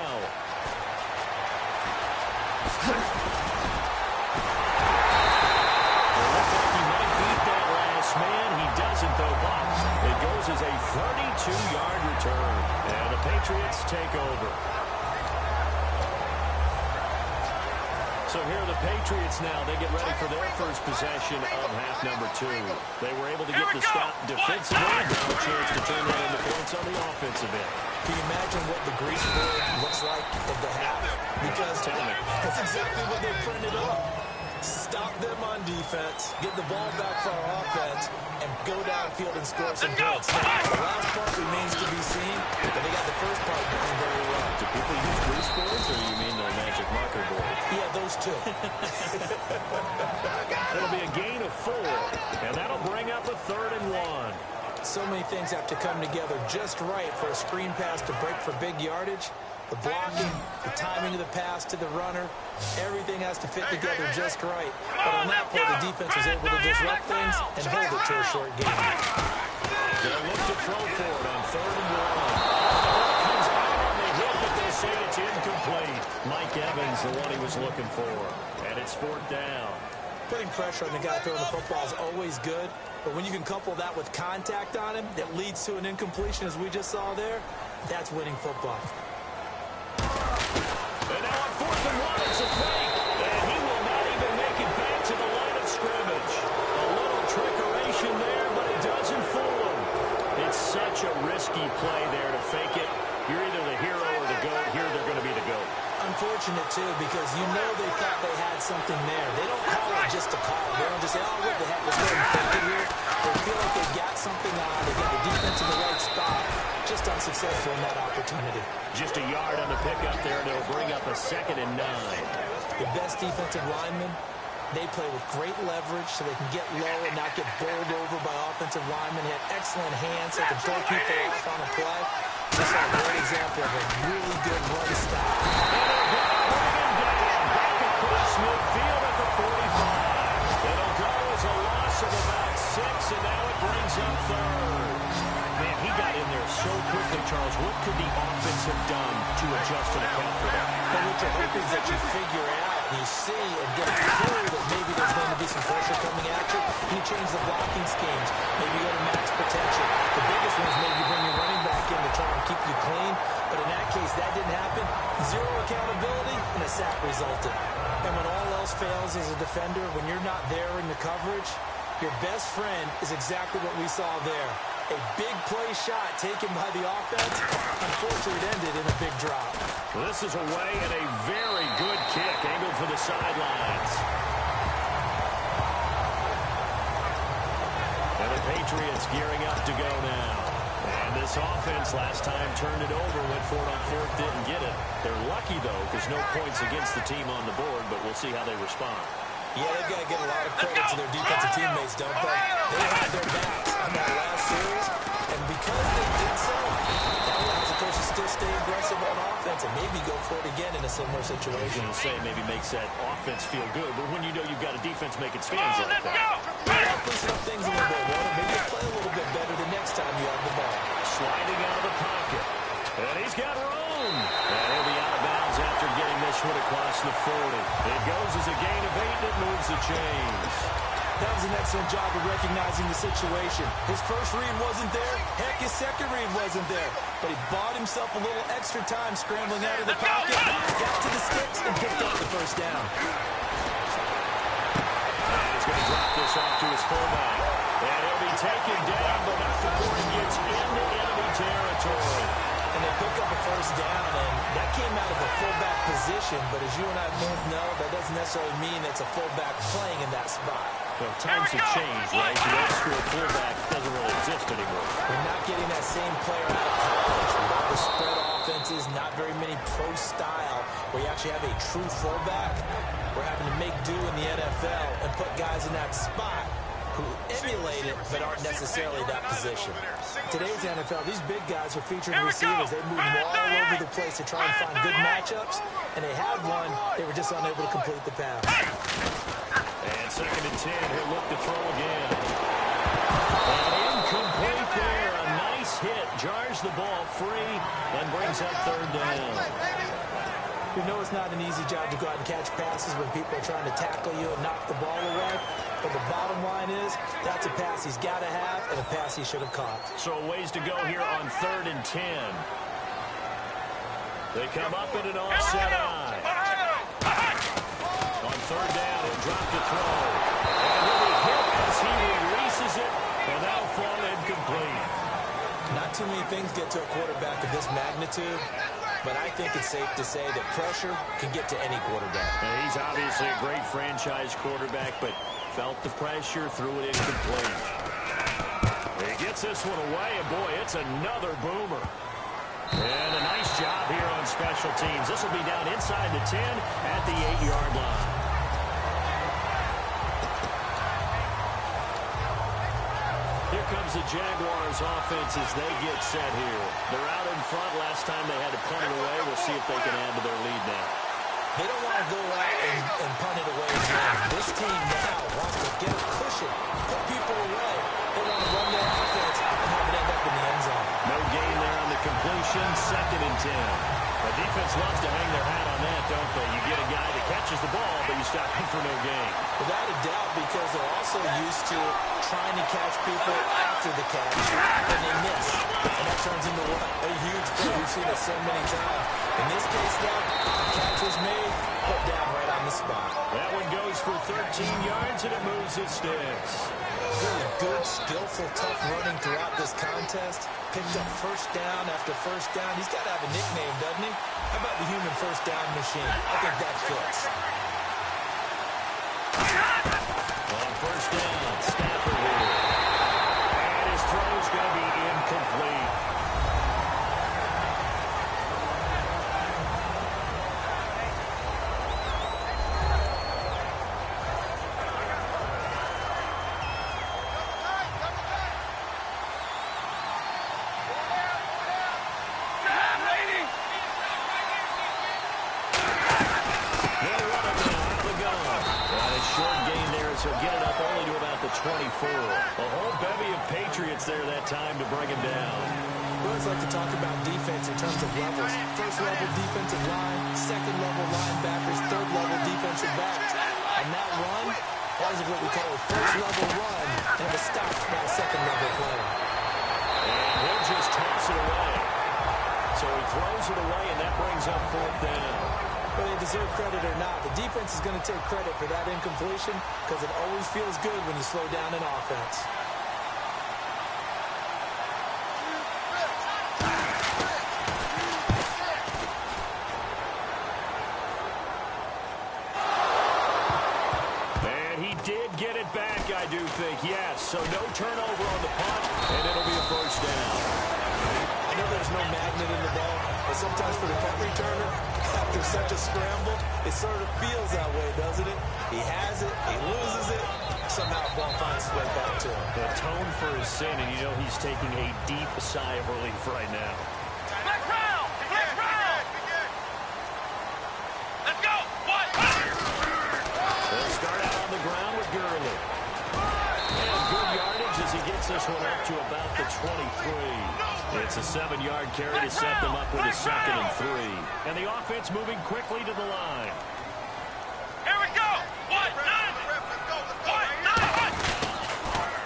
Man, he doesn't, though, but it goes as a 32-yard return, and the Patriots take over. So here are the Patriots now. They get ready for their first possession of half number 2. They were able to get the stop defensively. Now a chance to turn that into points on the offensive end. Can you imagine what the grease board looks like of the half? Because that's exactly what they printed up. Stop them on defense, get the ball back for our offense, and go downfield and score some points. Now, the last part remains to be seen, but they got the first part going very well. Do people use grease boards, or you mean the magic marker board? Yeah, those two. It'll be a gain of 4, and that'll bring up a 3rd and 1. So many things have to come together just right for a screen pass to break for big yardage. The blocking, the timing of the pass to the runner, everything has to fit together just right. But on that play, the defense was able to disrupt things and hold it to a short game. They'll look to throw for it on 3rd and 1. The ball comes out on the hit, but they say it's incomplete. Mike Evans, the one he was looking for, and it's 4th down. Putting pressure on the guy throwing the football is always good, but when you can couple that with contact on him that leads to an incompletion, as we just saw there, that's winning football. And now on 4th and 1, it's a fake, and he will not even make it back to the line of scrimmage. A little trickeration there, but it doesn't fool him. It's such a risky play there to fake it. You're either the hero or the GOAT. Here they're going to be the GOAT. unfortunate, too, because you know they thought they had something there. They don't call it just to call. They don't just say, oh, what the heck, let's go ahead and fake it here. They feel like they've got something on. They got the defense in the right spot. Just unsuccessful in that opportunity. Just a yard on the pickup there, and it'll bring up a 2nd and 9. The best defensive linemen, they play with great leverage so they can get low and not get bowled over by offensive linemen. They have excellent hands so they can throw people off on a play. This is a great example of a really good run stop. Back across midfield at the 45. It'll go as a loss of about 6, and now it brings up 3rd. Man, he got in there so quickly, Charles. What could the offense have done to adjust and account for that? But what you're hoping is that you figure out, and you see and get a clue that maybe there's going to be some pressure coming at you, and you change the blocking schemes. Maybe you go to max potential. The biggest one is maybe you bring your running back in to try and keep you clean. But in that case, that didn't happen. 0 accountability, and a sack resulted. And when all else fails as a defender, when you're not there in the coverage, your best friend is exactly what we saw there. A big play shot taken by the offense. Unfortunately, it ended in a big drop. Well, this is away and a very good kick angled for the sidelines. And the Patriots gearing up to go now. And this offense last time turned it over, went for it on 4th, didn't get it. They're lucky, though, because no points against the team on the board, but we'll see how they respond. Yeah, they've got to get a lot of credit to their defensive teammates, don't they? They had their backs on that last series, and because they did so, that allows the coach to still stay aggressive on offense and maybe go for it again in a similar situation. I was going to say maybe makes that offense feel good, but when you know you've got a defense making stands like that. Yeah, loosen up things a little bit, Walter. Maybe you play a little bit better the next time you have the ball. Sliding out of the pocket. And he's got room. And he'll be out of bounds after getting this one across the 40. It goes as a gain of 8, and it moves the chains. That was an excellent job of recognizing the situation. His first read wasn't there. Heck, his second read wasn't there. But he bought himself a little extra time scrambling out of the pocket, got to the sticks, and picked up the first down. And he's going to drop this off to his fullback. And he'll be taken down, but not before he gets into enemy territory. And they pick up a first down, and that came out of a fullback position. But as you and I both know, that doesn't necessarily mean it's a fullback playing in that spot. Well, times have changed, right? The old school fullback doesn't really exist anymore. We're not getting that same player out of college. With all the spread offenses, not very many pro style, where you actually have a true fullback. We're having to make do in the NFL and put guys in that spot who emulate it but aren't necessarily that position. Today's NFL, these big guys are featured receivers. They move all over the place to try and find good matchups, and they had one. They were just unable to complete the pass. And 2nd and 10, he'll look to throw again. And incomplete there. A nice hit. Jars the ball free and brings up 3rd down. You know it's not an easy job to go out and catch passes when people are trying to tackle you and knock the ball away. But the bottom line is, that's a pass he's got to have and a pass he should have caught. So a ways to go here on 3rd and 10. They come up in an offset eye. On 3rd down, he'll drop the throw. And he'll be hit as he releases it, and that'll fall incomplete. Not too many things get to a quarterback of this magnitude, but I think it's safe to say that pressure can get to any quarterback. And he's obviously a great franchise quarterback, but felt the pressure, threw it incomplete. He gets this one away, and boy, it's another boomer. And a nice job here on special teams. This will be down inside the 10 at the 8-yard line. Here comes the Jaguars offense as they get set here. They're out in front. Last time they had to punt it away. We'll see if they can add to their lead now. They don't want to go out and punt it away again. This team now wants to get a cushion, put people away. They want to run their offense and have it end up in the end zone. No gain there on the completion. 2nd and 10. The defense loves to hang their hat on that, don't they? You get a guy that catches the ball, but you stop him for no gain. Without a doubt, because they're also used to trying to catch people after the catch, and they miss. And that turns into what? A huge play. We've seen it so many times. In this case, though, catch was made, put down right on the spot. That one goes for 13 yards, and it moves his sticks. Really good, skillful, tough running throughout this contest. Picked up first down after first down. He's got to have a nickname, doesn't he? How about the human first down machine? I think that fits. On first down, Stafford here. And his throw's going to be incomplete. So get it up only to about the 24. A whole bevy of Patriots there that time to bring him down. We always like to talk about defense in terms of levels. First level defensive line, second level linebackers, third level defensive backs. On that run, that is what we call a first level run, and it was stopped by a second level player. And he'll just toss it away. So he throws it away, and that brings up fourth down. Whether they deserve credit or not, the defense is going to take credit for that incompletion because it always feels good when you slow down an offense. And he did get it back, I do think, yes. So no turnover on the punt, and it'll be a first down. I know there's no magnet in the ball, but sometimes for the punt returner, after such a scramble, it sort of feels that way, doesn't it? He has it, he loses it, somehow the ball finds its way back to him. The tone for his sin, and you know he's taking a deep sigh of relief right now. Flex round! Flex round! Let's go! What? They'll start out on the ground with Gurley. And good yardage as he gets this one up to about the 23. It's a 7-yard carry to set them up with a 2nd and 3. And the offense moving quickly to the line. Here we go! What?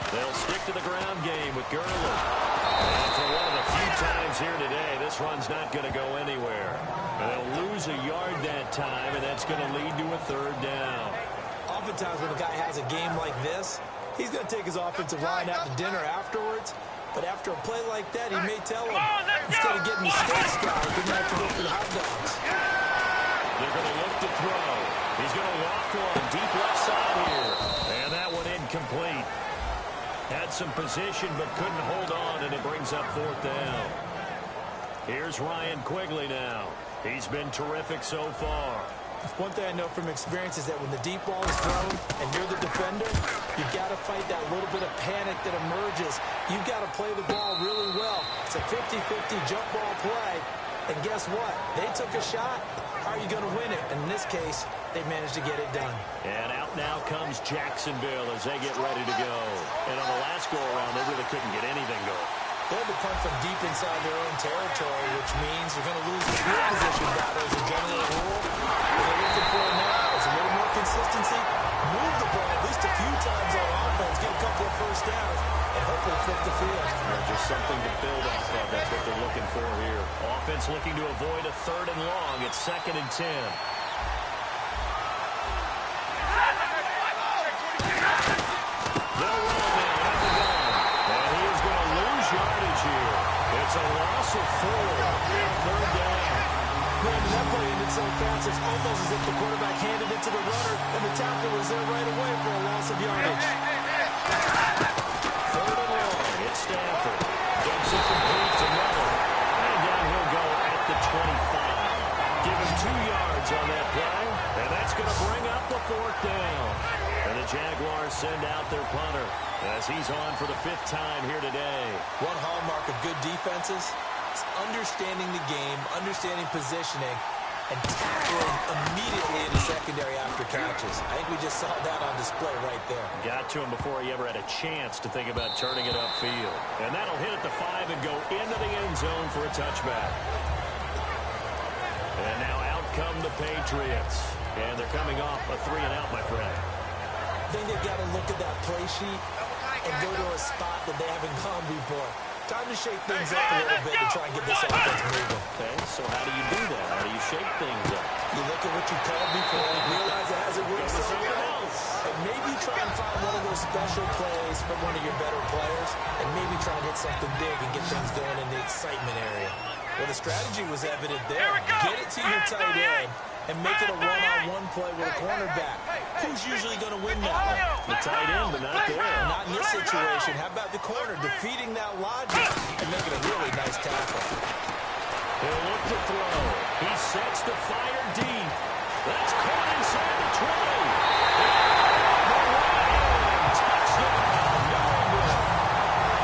They'll stick to the ground game with Gurley. And for one of the few times here today, this run's not going to go anywhere. And they'll lose a yard that time, and that's going to lead to a 3rd down. Oftentimes when a guy has a game like this, he's going to take his offensive line out to dinner afterwards. But after a play like that, he may tell him, instead of getting the steak sky, he didn't have to go for the hot dogs. They're going to look to throw. He's going to walk one deep left side here. And that one incomplete. Had some position but couldn't hold on, and it brings up 4th down. Here's Ryan Quigley now. He's been terrific so far. One thing I know from experience is that when the deep ball is thrown and you're the defender, you've got to fight that little bit of panic that emerges. You've got to play the ball really well. It's a 50-50 jump ball play. And guess what? They took a shot. How are you going to win it? And in this case, they managed to get it done. And out now comes Jacksonville as they get ready to go. And on the last go-around, they really couldn't get anything going. They had to punt from deep inside their own territory, which means you're going to lose the field position battle as a general rule. What they're looking for now is a little more consistency, move the ball at least a few times on offense, get a couple of first downs, and hopefully flip the field. Just something to build off of. That's what they're looking for here. Offense looking to avoid a 3rd and long. It's 2nd and 10. It's a loss of 4. 3rd down. Man, that play ended so fast, it's almost as if the quarterback handed it to the runner, and the tackle was there right away for a loss of yardage. 3rd and long. It's Stafford. Gets it complete to Miller. And down he'll go at the 25. Give him 2 yards on that play, and that's going to bring up the 4th down. And the Jaguars send out their punter as he's on for the 5th time here today. One hallmark of good defenses is understanding the game, understanding positioning, and tackling immediately in the secondary after catches. I think we just saw that on display right there. Got to him before he ever had a chance to think about turning it upfield. And that'll hit at the 5 and go into the end zone for a touchback. And now out come the Patriots. And they're coming off a 3-and-out, my friend. I think they've got to look at that play sheet and go to a spot that they haven't gone before. Time to shake things up a little bit to try and get this offense moving. Okay, so how do you do that? special plays from one of your better players and maybe try and hit something big and get things going in the excitement area. Well, the strategy was evident there. Get it to your tight end and make it a one-on-one play with a cornerback. Who's usually going to win that one? The tight end, but not there. Not in this situation. How about the corner defeating that logic and making a really nice tackle? He'll look to throw. He sets the fire deep. That's caught inside the 20. Touchdown, New England.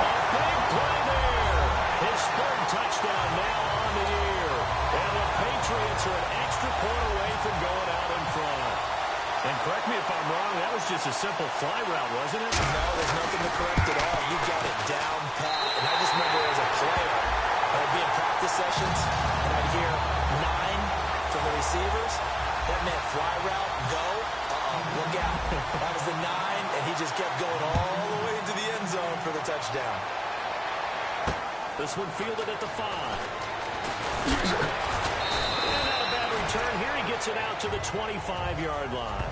A big play there. His third touchdown now on the year. And the Patriots are an extra point away from going out in front. And correct me if I'm wrong, that was just a simple fly route, wasn't it? No, there's nothing to correct at all. You got it down pat. And I just remember as a player, I'd be in practice sessions, and I'd hear 9 from the receivers. That meant fly route, go, look out. That was the 9, and he just kept going all the way into the end zone for the touchdown. This one fielded at the 5. And not a bad return. Here he gets it out to the 25-yard line.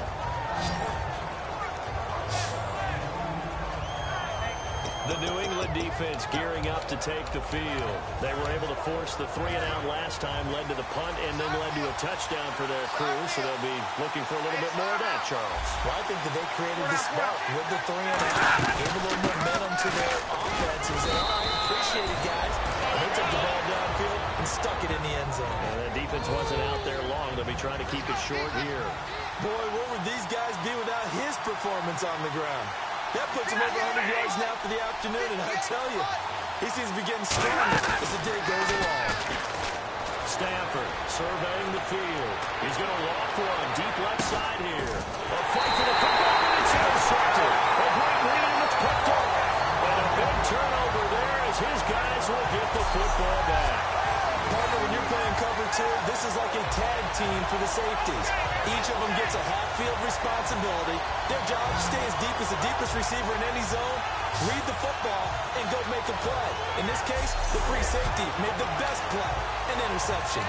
The New England defense gearing up to take the field. They were able to force the 3-and-out last time, led to the punt, and then led to a touchdown for their crew, so they'll be looking for a little bit more of that, Charles. Well, I think that they created the spark with the 3-and-out, gave a little momentum to their offense, and said, all right, appreciate it, guys. And they took the ball downfield and stuck it in the end zone. And the defense wasn't out there long. They'll be trying to keep it short here. Boy, what would these guys be without his performance on the ground? That puts him over 100 yards now for the afternoon, and I tell you, he seems to be getting stronger as the day goes along. Stafford surveying the field. He's going to loft one deep left side here. A fight for the football, and it's intercepted. A great read, and it's picked up. And a big turnover there as his guys will get the football back. Partner, when you're playing cover 2, this is like a tag team for the safeties. Each of them gets a half-field responsibility. Their job is to stay as deep as the deepest receiver in any zone, read the football, and go make a play. In this case, the free safety made the best play, an interception.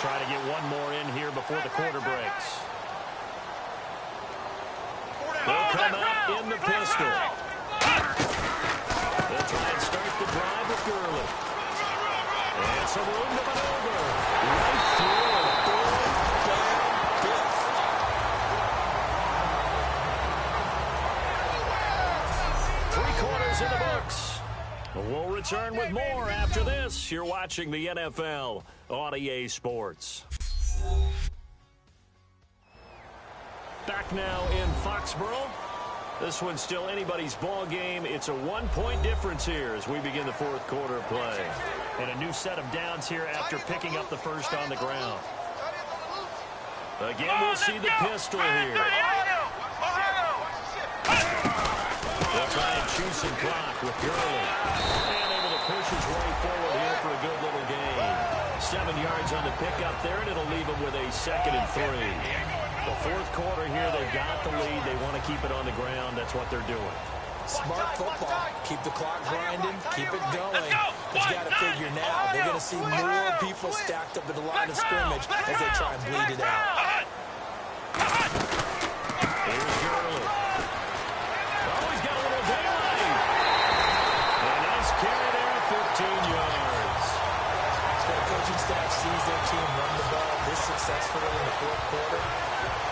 Try to get one more in here before the quarter breaks. They'll come out in the pistol. They'll try and start the drive with Gurley. And some room to maneuver. Right through. Three-quarters in the books. We'll return with more after this. You're watching the NFL on EA Sports. Back now in Foxborough. This one's still anybody's ball game. It's a 1-point difference here as we begin the fourth quarter of play. And a new set of downs here after picking up the first on the ground. Again, we'll see the pistol here. They'll try and chew some clock with Gurley. And able to push his way forward here for a good little gain. 7 yards on the pickup there, and it'll leave him with a 2nd and 3. The fourth quarter here, they've got the lead. They want to keep it on the ground. That's what they're doing. Smart football. Keep the clock grinding. Keep it going. But you got to figure now, they're going to see more people stacked up at the line of scrimmage as they try and bleed it out. Here's Gurley. Oh, he's got a little daylight. A nice carry there, 15 yards. So the coaching staff sees their team run the ball this successfully in the fourth quarter.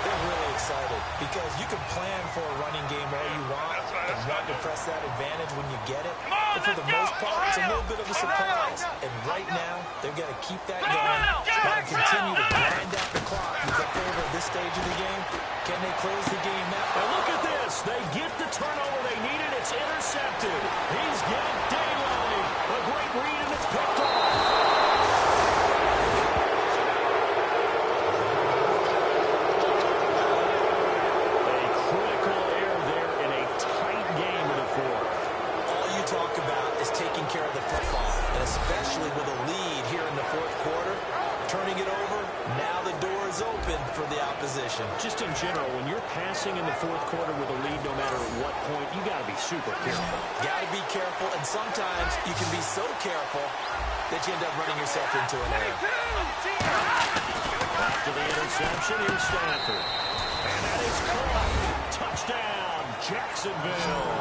They're really excited because you can plan for a running game all you want and want to press that advantage when you get it. But for the most part, it's a little bit of a surprise. And right now, they've got to keep that going. Want to continue to grind out the clock. You look over at this stage of the game. Can they close the game out? And look at this. They get the turnover they needed. It's intercepted. He's got daylight. A great read, and it's picked off. Taking care of the football, and especially with a lead here in the fourth quarter, turning it over, now the door is open for the opposition. Just in general, when you're passing in the fourth quarter with a lead, no matter what point, you got to be super careful. Got to be careful, and sometimes you can be so careful that you end up running yourself into an error. After the interception, here's Stanford. And that is caught. Touchdown, Jacksonville.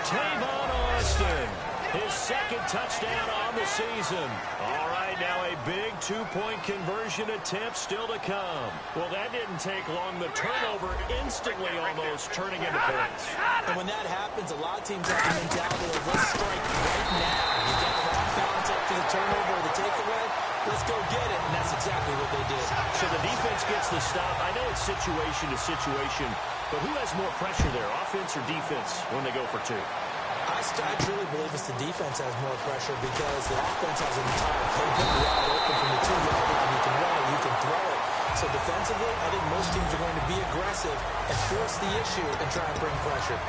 Tavon Austin, his second touchdown on the season. All right, now a big two-point conversion attempt still to come. Well, that didn't take long. The turnover instantly almost turning into points. And when that happens, a lot of teams have the mentality of let's strike right now. You get them off balance after the turnover or the takeaway. Let's go get it, and that's exactly what they did. So the defense gets the stop. I know it's situation to situation, but who has more pressure there, offense or defense, when they go for two? I truly believe it's the defense has more pressure because the offense has an entire playbook wide open from the 2-yard line. You can run it, you can throw it. So defensively, I think most teams are going to be aggressive and force the issue and try and bring pressure.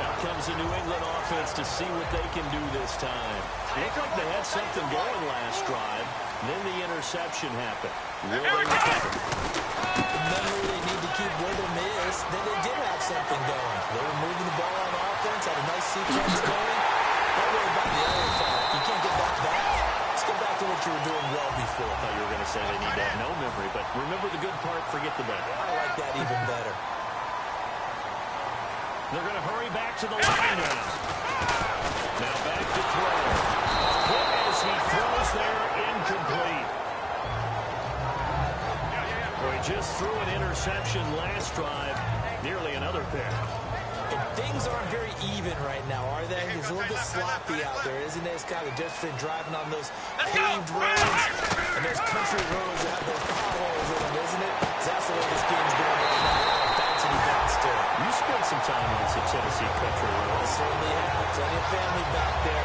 Now comes the New England offense to see what they can do this time. Looked like they had something going last drive. Then the interception happened. Will they recover? Remember, they need to keep where their miss. Then they did have something going. They were moving the ball on offense, had a nice sequence going. Don't worry about the other part. You can't get that back. Let's go back to what you were doing well before. I thought you were going to say they need to have no memory, but remember the good part, forget the bad. I like that even better. They're going to hurry back to the line now. Now back to throw. Hit as he throws there, incomplete. Well, he just threw an interception last drive, nearly another pick. And things aren't very even right now, are they? It's a little bit sloppy out there, isn't it? It's kind of just been driving on those paved roads and those country roads that have those potholes in them, isn't it? That's the way this game's going right now. Bounce to it. You spent some time on some Tennessee country roads. Certainly have. Plenty of family back there.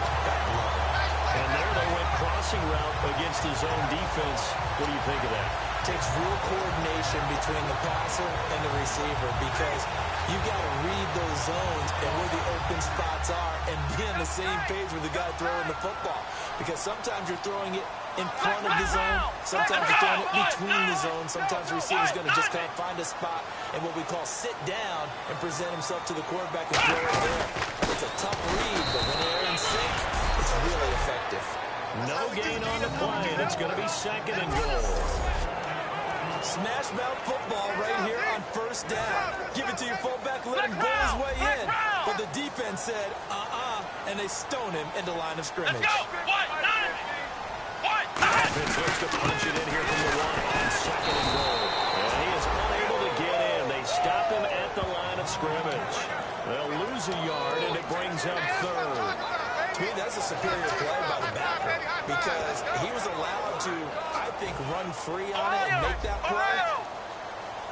And there they went crossing route against his own defense. What do you think of that? Takes real coordination between the passer and the receiver because you got to read those zones and where the open spots are and be on the same page with the guy throwing the football. Because sometimes you're throwing it in front of the zone. Sometimes you're throwing it between the zones. Sometimes the receiver's going to just kind of find a spot and what we call sit down and present himself to the quarterback and throw it there. It's a tough read, but when they're in sync, it's really effective. No gain on the play, and it's going to be second and goal. Smash mouth football right here on first down. Give it to your fullback, let him go his way in. But the defense said, and they stone him into line of scrimmage. Offense looks to punch it in here from the one on second and goal. And he is unable to get in. They stop him at the line of scrimmage. They'll lose a yard, and it brings up third. To me, that's a superior play by the backer because he was allowed to, I think, run free on it and make that play.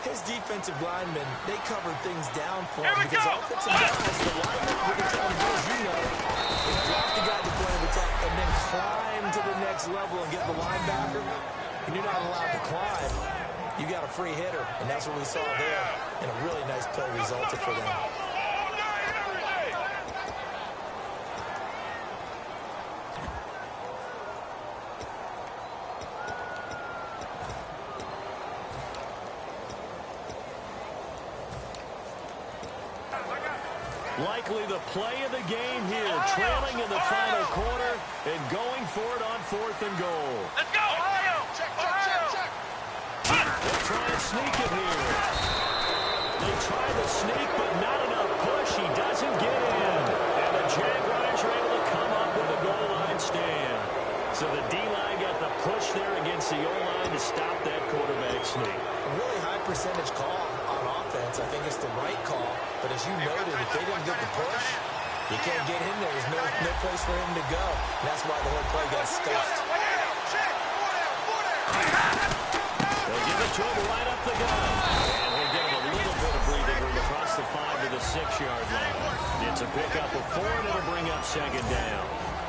His defensive linemen, they covered things down for him because offensive guys, the linemen, what they're trying to do, as you know, is drop the guy to the point of attack and then climb to the next level and get the linebacker. And you're not allowed to climb. You got a free hitter, and that's what we saw there. And a really nice play resulted for them. Likely the play of the game here, trailing in the final quarter and going for it on fourth and goal. Let's go! Ohio! Check. They try and sneak it here. They try the sneak, but not enough push. He doesn't get in. And the Jaguars are able to come up with a goal line stand. So the D-line got the push there against the O-line to stop that quarterback sneak. A really high percentage call on offense. I think it's the right call. But as you noted, if they didn't get the push, you can't get in there. There's no place for him to go. And that's why the whole play got stuffed. They'll give it to him right up the gut. And he'll give him a little bit of breathing room across the 5 to the 6-yard line. It's a pickup of 4, and it'll bring up second down.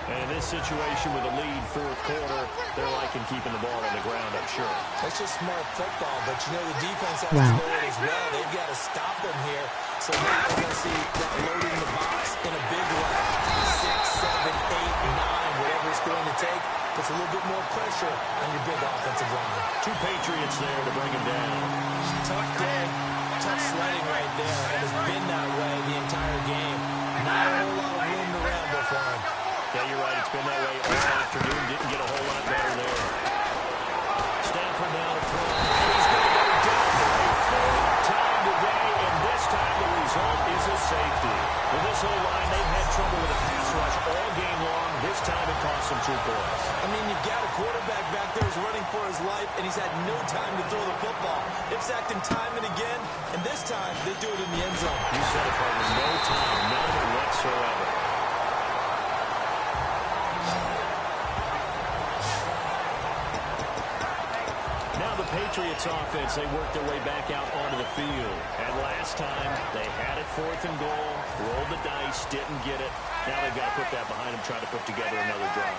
And in this situation with a lead fourth quarter, they're liking keeping the ball on the ground, I'm sure. That's just smart football, but you know the defense has to know it as well. They've got to stop them here. So now we're going to see that loading the box in a big way. 6, 7, 8, 9, whatever it's going to take. Puts a little bit more pressure on your big offensive line. 2 Patriots there to bring him down. Tough day, tough sledding right there. It has been that way the entire game. Not a whole lot of room to ramble for him. Yeah, you're right. It's been that way all afternoon. Didn't get a whole lot better there. Stanford now to throw. some 2 points. I mean, you've got a quarterback back there who's running for his life, and he's had no time to throw the football. They've sacked him time and again, and this time they do it in the end zone. You said it, partner. No time, none whatsoever. Now the Patriots offense, they worked their way back out onto the field. And last time, they had it 4th and goal, rolled the dice, didn't get it. Now they've got to put that behind them, try to put together another drive.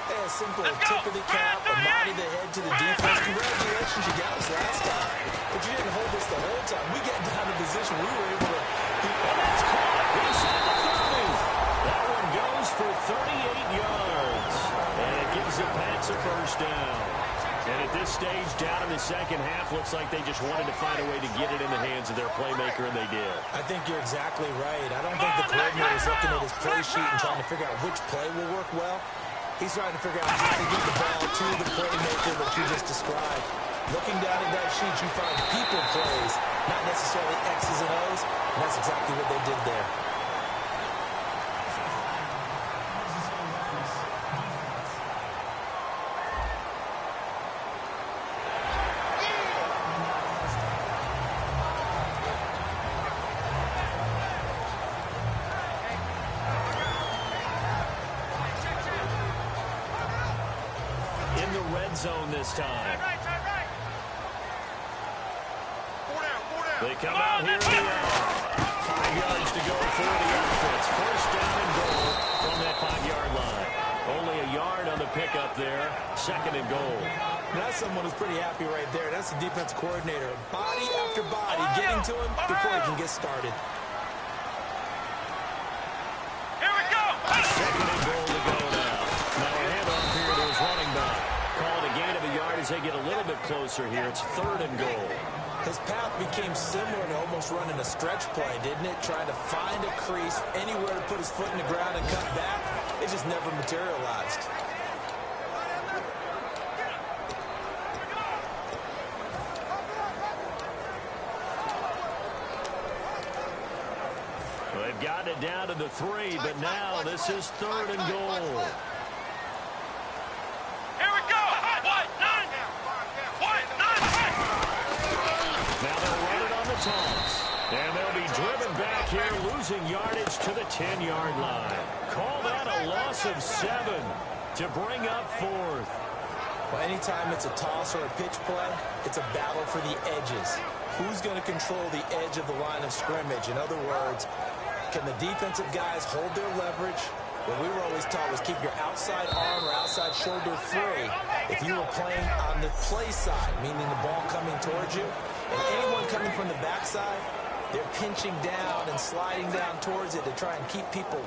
Yeah, simple tip of the cap, a nod of the head to the defense. Congratulations, you got us last time. But you didn't hold us the whole time. We got down to position. We were able to... And that's caught inside the 30. That one goes for 38 yards. And it gives the Pats a first down. And at this stage, down in the second half, looks like they just wanted to find a way to get it in the hands of their playmaker, and they did. I think you're exactly right. I don't think the coordinator is looking at his play sheet and trying to figure out which play will work well. He's trying to figure out how to get the ball to the playmaker that you just described. Looking down at that sheet, you find people plays, not necessarily X's and O's, and that's exactly what they did there. Zone this time. They come out here. 5 yards to go for the offense. First down and goal from that 5-yard line. Only a yard on the pickup there. 2nd and goal. That's someone who's pretty happy right there. That's the defense coordinator. Body after body getting to him before he can get started. Here we go. 2nd and goal to go now. Now a handoff here to his running back. Called a gain of a yard as they get a little bit closer here. It's 3rd and goal. His path became similar to almost running a stretch play, didn't it? Trying to find a crease, anywhere to put his foot in the ground and cut back. It just never materialized. Well, they've gotten it down to the 3, but now this is 3rd and goal. And they'll be driven back here, losing yardage to the 10-yard line. Call that a loss of 7 to bring up 4th. Well, anytime it's a toss or a pitch play, it's a battle for the edges. Who's going to control the edge of the line of scrimmage? In other words, can the defensive guys hold their leverage? What we were always taught was keep your outside arm or outside shoulder free if you were playing on the play side, meaning the ball coming towards you. And anyone coming from the backside, they're pinching down and sliding down towards it to try and keep people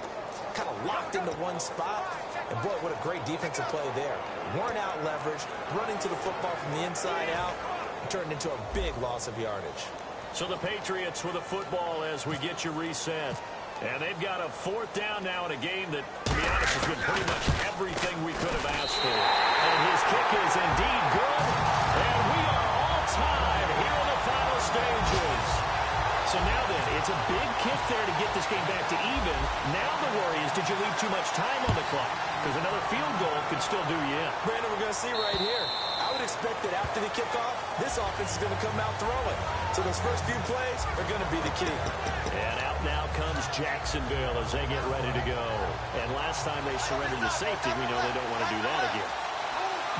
kind of locked into one spot. And boy, what a great defensive play there. Worn out leverage, running to the football from the inside out, turned into a big loss of yardage. So the Patriots with a football as we get you reset. And they've got a 4th down now in a game that, to be honest, has been pretty much everything we could have asked for. And his kick is indeed good. And we are all tied here in the final stages. So now then, it's a big kick there to get this game back to even. Now the worry is, did you leave too much time on the clock? Because another field goal could still do you in. Brandon, we're going to see right here. I would expect that after the kickoff, this offense is going to come out throwing. So those first few plays are going to be the key. And out now comes Jacksonville as they get ready to go. And last time they surrendered the safety, we know they don't want to do that again.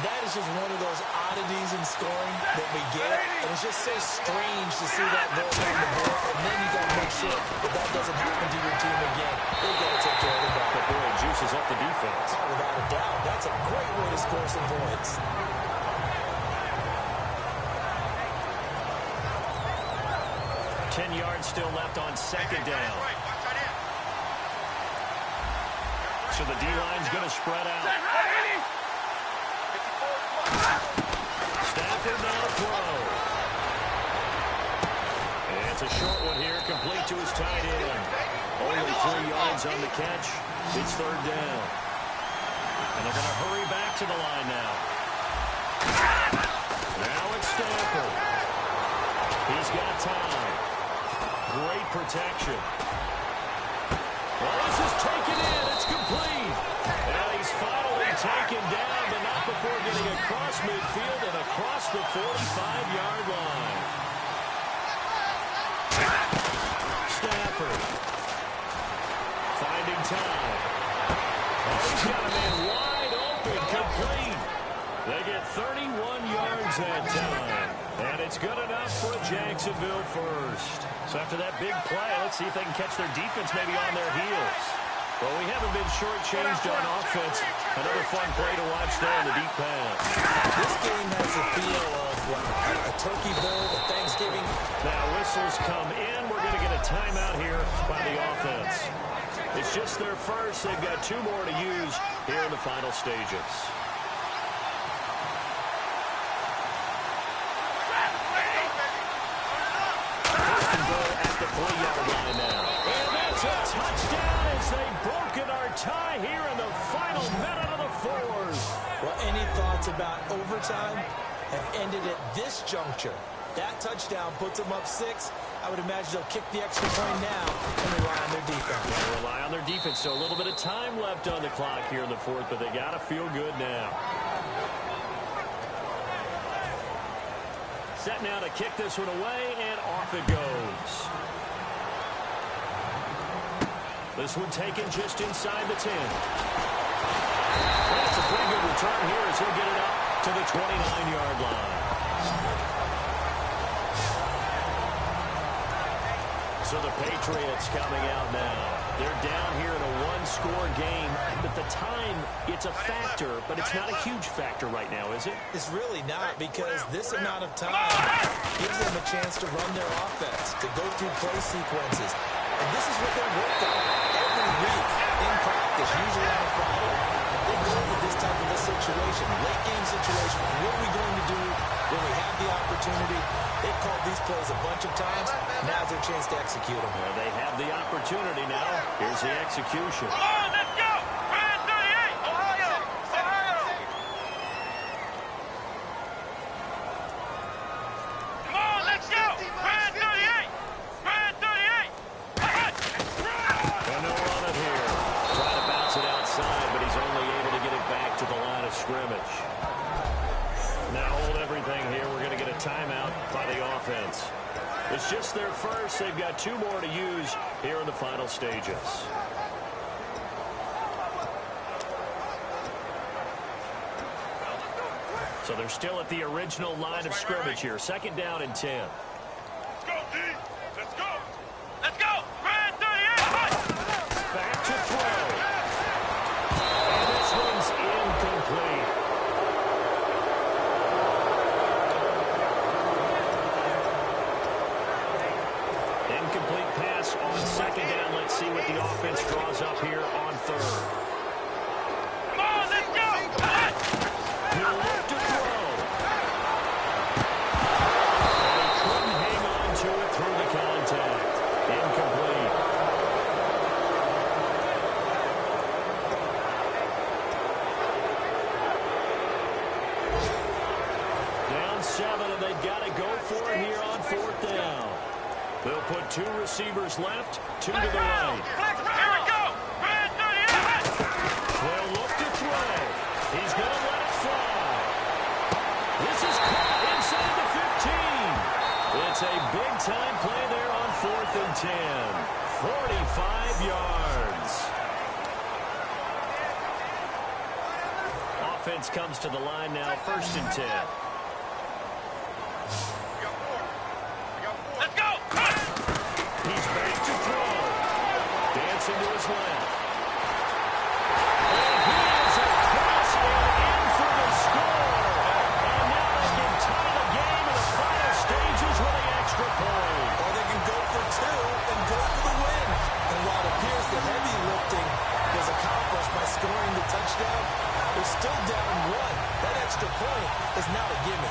That is just one of those oddities in scoring that we get. And it's just so strange to see that go on the board. And then you got to make sure that that doesn't happen to your team again. They've got to take care of the ball. But boy, it juices up the defense. Oh, without a doubt. That's a great way to score some points. Yards still left on 2nd down. So the D-line's going to spread out. Stafford now to throw. And it's a short one here, complete to his tight end. Only 3 yards on the catch. It's 3rd down. And they're going to hurry back to the line now. Now it's Stafford. He's got time. Great protection. Well, this is taken in. It's complete. And he's finally midfield and across the 45-yard line. Stafford finding time. Oh, he's got a man wide open, complete. They get 31 yards that time. And it's good enough for a Jacksonville first. So after that big play, let's see if they can catch their defense maybe on their heels. Well, we haven't been shortchanged on offense. Another fun play to watch there in the deep pass. This game has the feel of a turkey bowl, a Thanksgiving. Now whistles come in. We're going to get a timeout here by the offense. It's just their first. They've got 2 more to use here in the final stages. First and goal at the 3-yard line now. And that's a touchdown as they've broken our tie here in the final minute of the 4th. Well, any thoughts about overtime have ended at this juncture. That touchdown puts them up 6. I would imagine they'll kick the extra point now and rely on their defense. They rely on their defense, so a little bit of time left on the clock here in the 4th, but they got to feel good now. Set now to kick this one away, and off it goes. This one taken just inside the 10. That's a pretty good return here as he'll get it up to the 29-yard line. So the Patriots coming out now. They're down here in a 1-score game, but the time, it's a factor, but it's not a huge factor right now, is it? It's really not, because this amount of time gives them a chance to run their offense, to go through play sequences. And this is what they work on every week in practice, usually on a Friday. They go into this type of a situation, late game situation. What are we going to do when we have the opportunity? They've called these plays a bunch of times. Now's their chance to execute them. Well, they have the opportunity now. Here's the execution. Come on, let's go! Brand 38! Ohio! Ohio! Come on, let's go! Brand 38! Brand 38! And no run it here. Trying to bounce it outside, but he's only able to get it back to the line of scrimmage. Now hold everything here. We're going to get a timeout by the offense. It's just their first. They've got 2 more to use here in the final stages. So they're still at the original line of scrimmage here. 2nd down and 10. Let's go, D! Let's go! Let's go! Brand 38! Back to throw. And this one's incomplete. Incomplete pass on 2nd down. Let's see what the offense draws up here on 3rd. Come on, let's go! He'll look to throw. And he couldn't hang on to it through the contact. Incomplete. Down 7, and they've got to go for it here on 4th down. They'll put 2 receivers left, 2 to the right. Here we go! Brand 38! They'll look to throw. He's going to let it fly. This is caught inside the 15. It's a big-time play there on 4th and 10. 45 yards. Offense comes to the line now, 1st and 10. Let's go! He's back to throw. Dancing to his left. And he is across and in for the score. And now they can tie the game in the final stages with the extra point. Or they can go for 2 and go for the win. And while it appears the heavy lifting was accomplished by scoring the touchdown, they're still down 1. That extra point is now a gimme.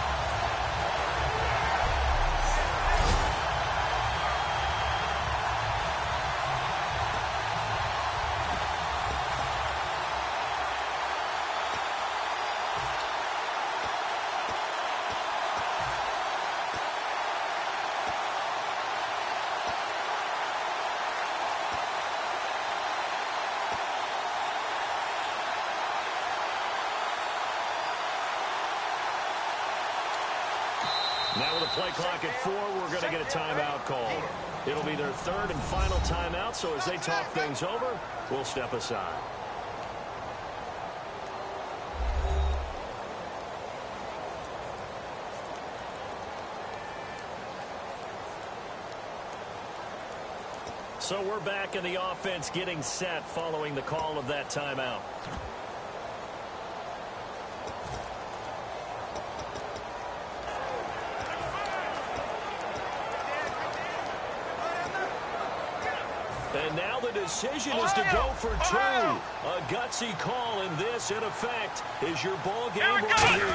Now with a play clock at 4, we're going to get a timeout called. It'll be their third and final timeout, so as they talk things over, we'll step aside. So we're back in the offense getting set following the call of that timeout. And now the decision is to go for 2. A gutsy call, and this, in effect, is your ball game right here.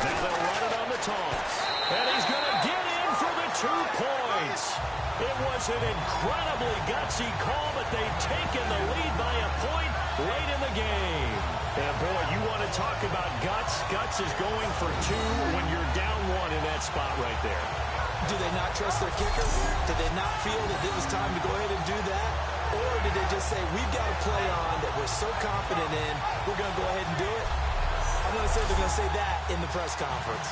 Now they'll run it on the toss. And he's going to get in for the 2 points. It was an incredibly gutsy call, but they've taken the lead by a point late in the game. And, boy, you want to talk about guts. Guts is going for 2 when you're down 1 in that spot right there. Do they not trust their kicker? Did they not feel that it was time to go ahead and do that? Or did they just say, we've got a play on that we're so confident in, we're going to go ahead and do it? I'm going to say they're going to say that in the press conference.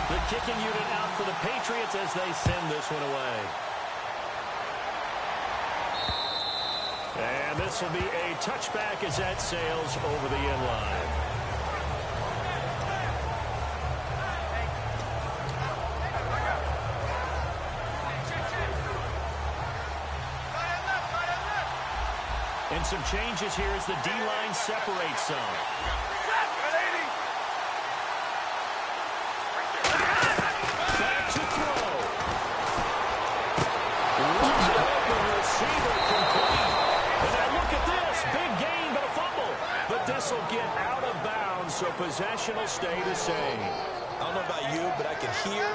The kicking unit out for the Patriots as they send this one away. And this will be a touchback as that sails over the end line. And some changes here as the D-line separates some. Back to throw. Open receiver complete. And now look at this. Big gain, but a fumble. But this will get out of bounds, so possession will stay the same. I don't know about you, but I can hear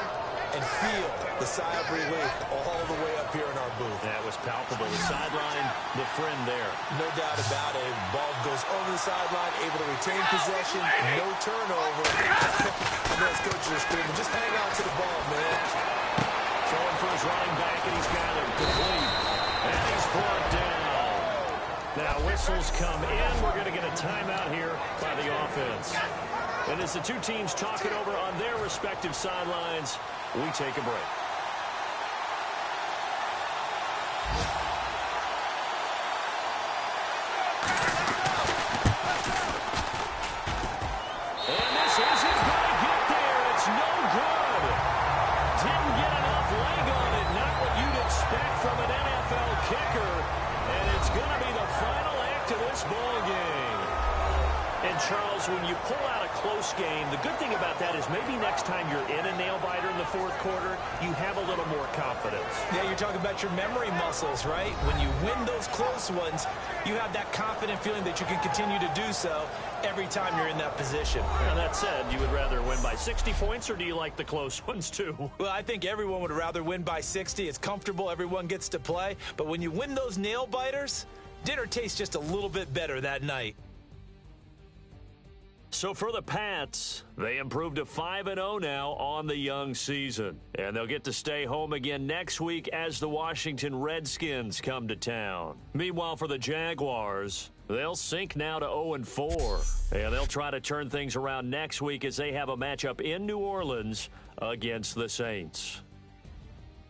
and feel the sigh of relief all the way up here in our booth. That was palpable. The sideline, the friend there. No doubt about it. Ball goes over the sideline, able to retain possession, no turnover. I know his coaches are screaming, just hang on to the ball, man. Throwing for his running back, and he's got him complete. And he's brought down. Now whistles come in. We're going to get a timeout here by the offense. And as the two teams talk it over on their respective sidelines, we take a break. And this isn't going to get there. It's no good. Didn't get enough leg on it. Not what you'd expect from an NFL kicker. And it's going to be the final act of this ball game. And, Charles, when you pull out a close game, the good thing about that is maybe next time you're in a nail-biter in the fourth quarter, you have a little more confidence. Yeah, you're talking about your memory muscles, right? When you win those close ones, you have that confident feeling that you can continue to do so every time you're in that position. Now, that said, you would rather win by 60 points, or do you like the close ones, too? Well, I think everyone would rather win by 60. It's comfortable. Everyone gets to play. But when you win those nail-biters, dinner tastes just a little bit better that night. So for the Pats, they improved to 5-0 now on the young season. And they'll get to stay home again next week as the Washington Redskins come to town. Meanwhile, for the Jaguars, they'll sink now to 0-4. And they'll try to turn things around next week as they have a matchup in New Orleans against the Saints.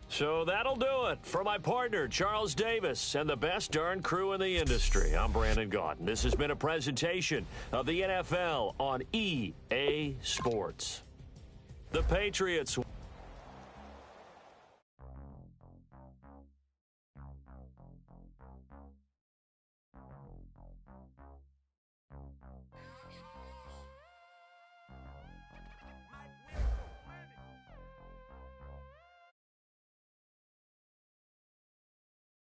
So that'll do it. For my partner, Charles Davis, and the best darn crew in the industry, I'm Brandon Gaudin. This has been a presentation of the NFL on EA Sports. The Patriots